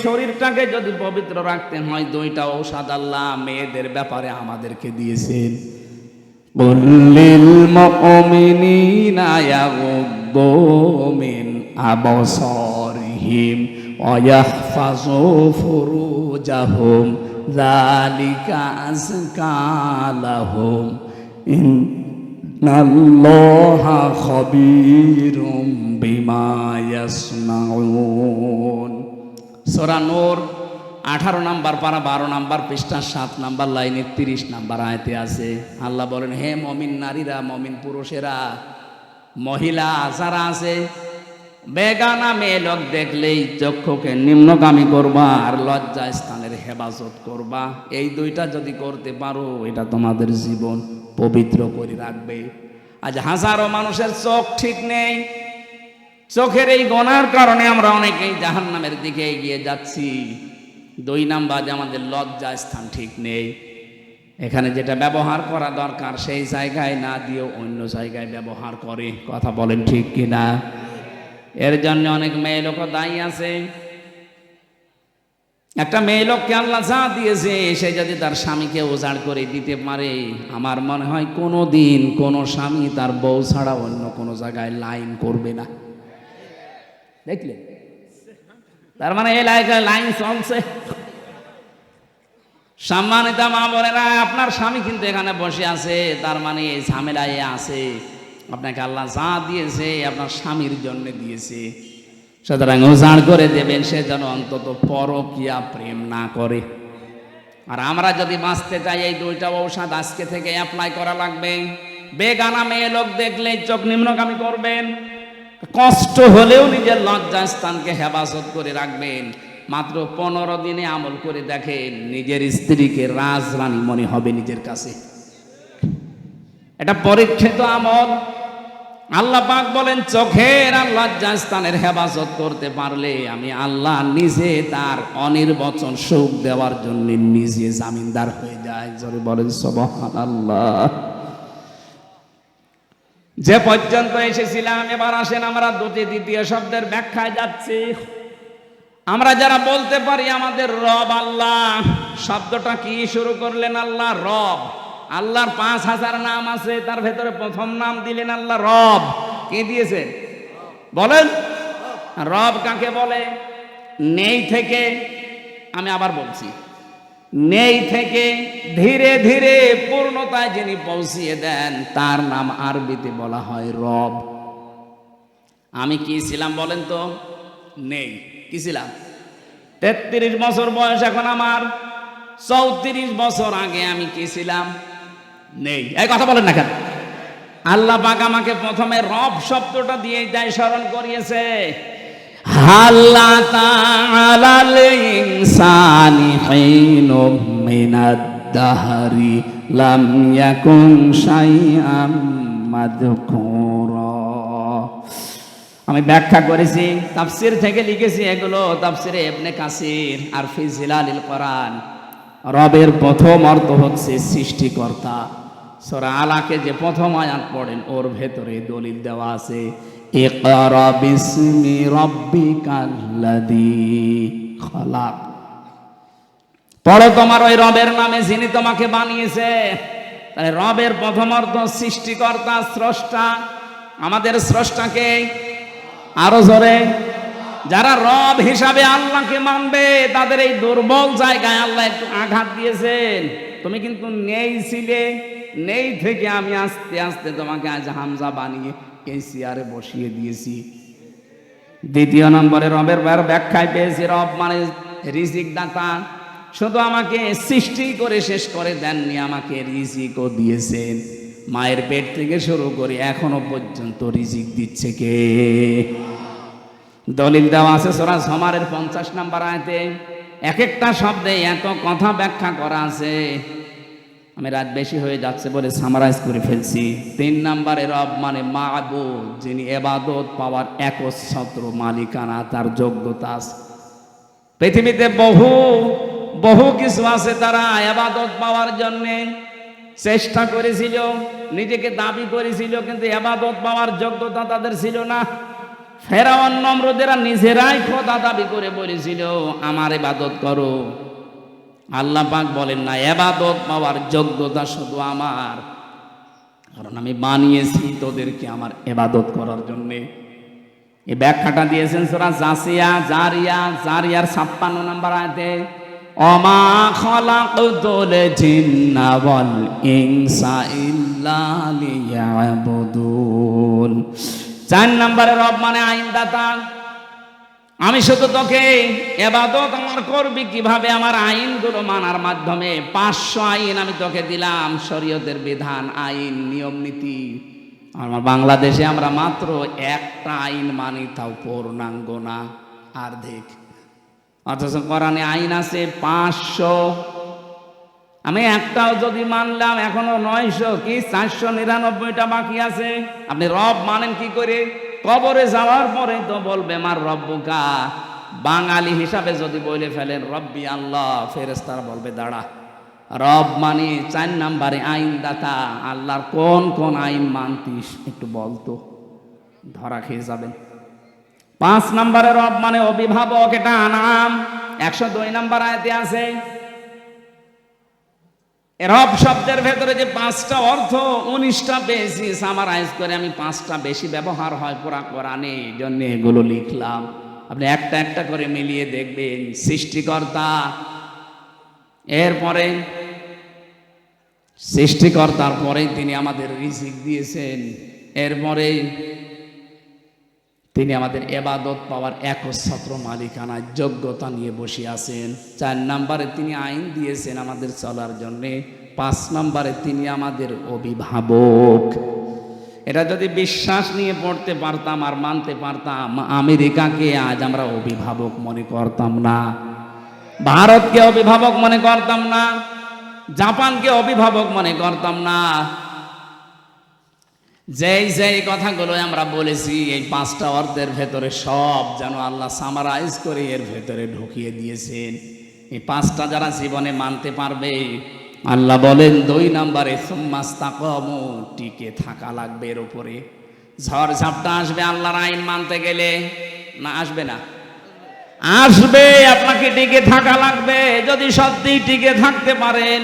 A: শরীরটাকে যদি পবিত্র রাখতে হয়, দুইটা ঔষধ আল্লাহ মেয়েদের ব্যাপারে আমাদেরকে দিয়েছেন। কুল্লিল মুমিনিনা ইয়াগুদ্দু মিন আবসারিহিম ওয়া ইয়াহফাযু ফুরুজাহুম যালিকা আযকা লাহুম ইন্নাল্লাহা খাবীরুম বিমা ইয়াসনাউন। সূরা নূর 18 নম্বর পারা 12 নম্বর পৃষ্ঠা 7 নম্বর লাইনে 30 নম্বর আয়াতে আছে। আল্লাহ বলেন, হে মুমিন নারীরা, মুমিন পুরুষেরা, মহিলা যারা আছে, বেগানা মেয়ে লোক দেখলেই চক্ষুকে নিম্নগামী করবা আর লজ্জা স্থানের হেফাজত করবা। এই দুইটা যদি করতে পারো, এটা তোমাদের জীবন পবিত্র করে রাখবে। আজ হাজারো মানুষের চোখ ঠিক নেই। চোখের এই গোনার কারণে আমরা অনেকেই জাহান্নামের দিকে এগিয়ে যাচ্ছি। 2 নাম্বার, আমাদের লজ্জা স্থান ঠিক নেই। এখানে যেটা ব্যবহার করা দরকার সেই জায়গায় না দিয়ে অন্য জায়গায় ব্যবহার করে। কথা বলেন ঠিক কিনা? এর জন্য অনেক মেয়ে লোক দায়ী আছে। একটা মেয়ে লোককে আল্লাহ যা দিয়েছে, সে যদি তার স্বামীকে উজাড় করে দিতে পারে, আমার মনে হয় কোনো দিন কোনো স্বামী তার বউ ছাড়া অন্য কোনো জায়গায় লাইন করবে না। দেখলে? তার মানে এই লাইন চলছে। সম্মানিত মা বোনেরা, আপনার স্বামী কিন্তু এখানে বসে আছে, তার মানে এই ঝামেলায় আছে। আপনাকে আল্লাহ যা দিয়েছে আপনার স্বামীর জন্য দিয়েছে, সুতরাং উজাড় করে দেবেন, সে যেন অন্তত পরকীয়া প্রেম না করে। আর আমরা যদি বাঁচতে চাই, এই দুইটা ঔষধ আজকে থেকে অ্যাপ্লাই করা লাগবে। বেগানা মেয়ে লোক দেখলে চোখ নিম্নগামী করবেন, কষ্ট হলেও নিজের লজ্জা স্থানকে হেফাজত করে রাখবেন। মাত্র 15 দিনে আমল করে দেখেন, নিজের স্ত্রীকে রাজরানী মনে হবে নিজের কাছে। এটা পরীক্ষিত আমল। আল্লাহ পাক বলেন, চোখের আর লজ্জা স্থানের হেফাজত করতে পারলে আমি আল্লাহ নিজে তার অনির্বচন সুখ দেওয়ার জন্য নিজে জামিনদার হয়ে যায়। জোরে বলেন সুবহানাল্লাহ। যে পর্যন্ত এসেছিলাম, এবার আসেন আমরা দ্বিতীয় শব্দের ব্যাখ্যায় যাচ্ছি। আমরা যারা বলতে পারি আমাদের রব আল্লাহ, শব্দটা কি শুরু করলেন? আল্লাহ রব। আল্লাহর 5000 নাম আছে, তার ভেতরে প্রথম নাম দিলেন আল্লাহ রব। কে দিয়েছে বলেন? রব কাকে বলে? নেই থেকে, আমি আবার বলছি, নেই থেকে ধীরে ধীরে পূর্ণতায় যিনি পৌঁছিয়ে দেন, তার নাম আরবিতে বলা হয় রব। আমি কি ছিলাম বলেন তো? নেই। কি ছিলাম? 33 বছর বয়স এখন আমার। 34 বছর আগে আমি কি ছিলাম? নেই। এই কথা বলেন না কেন? আল্লাহ পাক আমাকে প্রথমে রব শব্দটা দিয়ে যায় স্মরণ করিয়েছে। হাল্লা তাআলাল ইনসানি হিনুম মিনাদ দাহরি লাম ইয়াকুন শাইআম মাযকুরা। আমি ব্যাখ্যা করেছি, তাফসির থেকে লিখেছি এগুলো, তাফসিরে ইবনে কাসির আর ফি জিলালিল কোরআন। রবের প্রথম অর্থ হচ্ছে সৃষ্টিকর্তা। সূরা আলাকে যে প্রথম আয়াত পড়েন ওর ভেতরে দলিল দেওয়া আছে, ইকরা বিসমি রাব্বিকাল্লাযী খলাক। পড়ো তোমার ওই রবের নামে যিনি তোমাকে বানিয়েছে। তাহলে রবের প্রথম অর্থ সৃষ্টিকর্তা, স্রষ্টা। আমাদের স্রষ্টাকে আরো জোরে, যারা রব হিসাবে আল্লাহকে মানবে তাদের এই দুর্বল জায়গায় আল্লাহ একটু আঘাত দিয়েছেন। তুমি কিন্তু নেই ছিলে, নেই থেকে আমি আস্তে আস্তে তোমাকে আজ হামজা বানিয়ে এই চেয়ারে বসিয়ে দিয়েছি। দ্বিতীয় নম্বরে রবের ব্যাখ্যায় পেয়েছি, রব মানে রিজিক দাতা। শুধু আমাকে সৃষ্টি করে শেষ করে দেননি, আমাকে রিজিকও দিয়েছেন। মায়ের পেট থেকে শুরু করে এখনো পর্যন্ত রিজিক দিচ্ছে কে? দলিল দেওয়া আছে সূরা জুমারের 50 নম্বর আয়াতে। এক একটা শব্দে এত কথা ব্যাখ্যা করা আছে, আমি রাত বেশি হয়ে যাচ্ছে বলে সামারাইজ করে ফেলছি। 3 নম্বরে রব মানে মাবুদ, যিনি ইবাদত পাওয়ার একচ্ছত্র মালিকানা, তার যোগ্যতা আছে। পৃথিবীতে বহু কিছু আছে, তারা ইবাদত পাওয়ার জন্য চেষ্টা করেছিল, নিজেকে দাবি করেছিল, কিন্তু ইবাদত পাওয়ার যোগ্যতা তাদের ছিল না। ফেরাউন নমরুদেরা নিজেরাই খোদা দাবি করে বলেছিল আমার ইবাদত করো। আল্লাহ পাক বলেন না, ইবাদত পাওয়ার যোগ্যতা শুধু আমার, কারণ আমি বানিয়েছি তোদেরকে আমার ইবাদত করার জন্য। এই ব্যাখ্যাটা দিয়েছেন সূরা জারিয়ার 56 নম্বর আয়াতে, ওমা খালাকতুল জিন্না ওয়াল ইনসা ইল্লা লিয়াবুদুন। 4 নম্বরে রব মানে আইনদাতা। আমি শুধু তোকে ইবাদত আমার করবি কিভাবে? আমার আইনগুলো মানার মাধ্যমে। 500 আইন আমি তোকে দিলাম, শরীয়তের বিধান, আইন, নিয়ম নীতি। আমার বাংলাদেশে আমরা মাত্র একটা আইন মানি, তাও পূর্ণাঙ্গ না, অর্ধেক। অথচ কোরআনে আইন আছে 500। আমি একটাও যদি মানলাম এখনো 900 কি 499টা বাকি আছে। আপনি রব মানেন কি করে? কবরে যাওয়ার পরে তো বলবে মার রব্বুকা। বাঙালি হিসাবে যদি বলে ফেলেন রব্বি আল্লাহ, ফেরেশতারা বলবে দাঁড়া, রব মানে 4 নম্বরে আইনদাতা। আল্লাহর কোন কোন আইন মানতিস একটু বলতো, ধরা খেয়ে যাবেন। 5 নম্বরে রব মানে অভিভাবক, এটা আনাম 102 নম্বর আয়াতে আছে। রব শব্দের ভেতরে যে 5টা অর্থ, 19টা পেয়েছি, সামারাইজ করে আমি 5টা বেশি ব্যবহার হয় পুরা কোরআনে, এই জন্য এগুলো লিখলাম। আপনি একটা একটা করে মিলিয়ে দেখবেন। সৃষ্টিকর্তা, এরপরে সৃষ্টিকর্তার পরে তিনি আমাদের রিজিক দিয়েছেন, এরপরে তিনি আমাদের ইবাদত পাওয়ার একচ্ছত্র মালিকানার যোগ্যতা নিয়ে বসে আছেন। 4 নম্বরে তিনি আইন দিয়েছেন আমাদের চলার জন্যে। 5 নম্বরে তিনি আমাদের অভিভাবক। এটা যদি বিশ্বাস নিয়ে পড়তে পারতাম আর মানতে পারতাম, আমেরিকাকে আজ আমরা অভিভাবক মনে করতাম না, ভারতকে অভিভাবক মনে করতাম না, জাপানকে অভিভাবক মনে করতাম না। যেই কথাগুলো আমরা বলেছি, এই 5টা অর্থের ভেতরে সব যেন আল্লাহ সামারাইজ করে এর ভেতরে ঢুকিয়ে দিয়েছেন। এই 5টা যারা জীবনে মানতে পারবে, আল্লাহ বলেন 2 নম্বরে সুম্মাস্তাকামু, টিকে থাকা লাগবে এর উপরে। ঝড় ঝাপটা আসবে আল্লাহর আইন মানতে গেলে, না আসবে না? আসবে। আপনাকে টিকে থাকা লাগবে। যদি সত্যি টিকে থাকতে পারেন,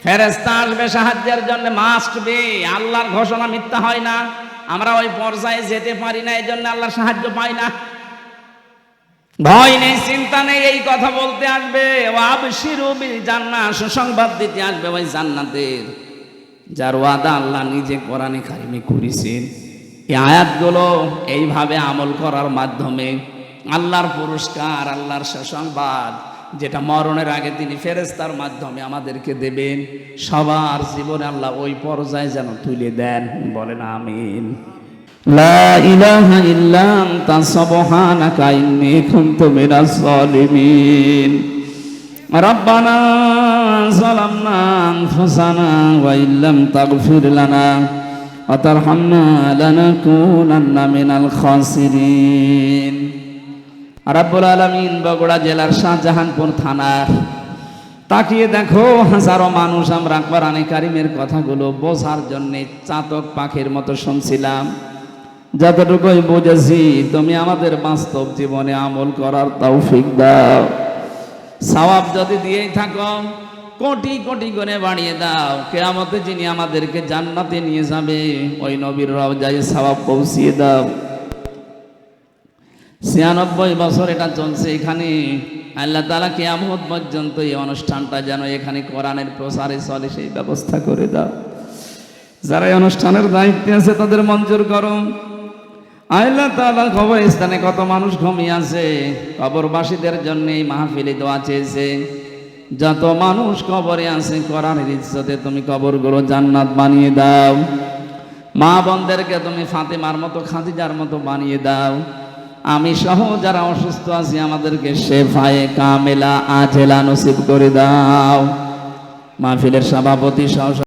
A: ফেরেশতা আসবে সাহায্যের জন্য, মাস্ট বি। আল্লাহর ঘোষণা মিথ্যা হয় না। আমরা ওই পর্যায়ে যেতে পারি না, এই জন্য আল্লাহর সাহায্য পাই না। ভয় নেই, চিন্তা নেই, এই কথা বলতে আসবে। ওয়াবশিরু বিল জান্নাহ, সুসংবাদ দিতে আসবে ওই জান্নাতের, যার ওয়াদা আল্লাহ নিজে কোরআনে কারিমে করেছেন। এই আয়াতগুলো এইভাবে আমল করার মাধ্যমে আল্লাহর পুরস্কার, আল্লাহর সুসংবাদ, যেটা মরণের আগে তিনি ফেরেশতার মাধ্যমে আমাদেরকে দেবেন, সবার জীবনে আল্লাহ ওই পর্যায়ে যেন তুলে দেন। বলেন আমিন। লা ইলাহা ইল্লা আনতা সুবহানাকা ইন্নী কুনতু মিনাজ জালিমিন। রব্বানা যালামনা আনফুসানা ওয়া ইল্লাম তাগফির লানা ওয়া তারহামনা লানাকুনান্না মিনাল খাসিরিন। রব্বুল আলামিন বগুড়া জেলার শাহজাহানপুর থানার তাকিয়ে দেখো হাজারো মানুষ আমরা কোরআনে কারিমের কথাগুলো বোঝার জন্য চাতক পাখির মতো শুনছিলাম। যতটুকুই বুঝেছি তুমি আমাদের বাস্তব জীবনে আমল করার তৌফিক দাও। সওয়াব যদি দিয়েই থাকো কোটি কোটি করে বাড়িয়ে দাও। কিয়ামতে যিনি আমাদেরকে জান্নাতে নিয়ে যাবে ওই নবীর রওজায় সওয়াব পৌঁছিয়ে দাও। ৯৬ বছর এটা চলছে এখানে। আল্লাহ তাআলা কিয়ামত পর্যন্ত এই অনুষ্ঠানটা যেন এখানে কোরআনের প্রচারে চলে সেই ব্যবস্থা করে দাও। যারা এই অনুষ্ঠানের দায়িত্বে আছে তাদের মঞ্জুর করো। আল্লাহ তাআলা কবরস্থানে কত মানুষ ঘুমিয়ে আছে, কবরবাসীদের জন্য এই মাহফিলে দোয়া চেয়েছে। যত মানুষ কবরে আছে কোরআনের ইজ্জতে তুমি কবরগুলো জান্নাত বানিয়ে দাও। মা বোনদেরকে তুমি ফাতেমার মতো খাদিজার মতো বানিয়ে দাও। আমি সহ যারা অসুস্থ আছি আমাদেরকে শেফায়ে কামেলা আজেলা নসিব করে দাও। মাহফিলের সভাপতি সহ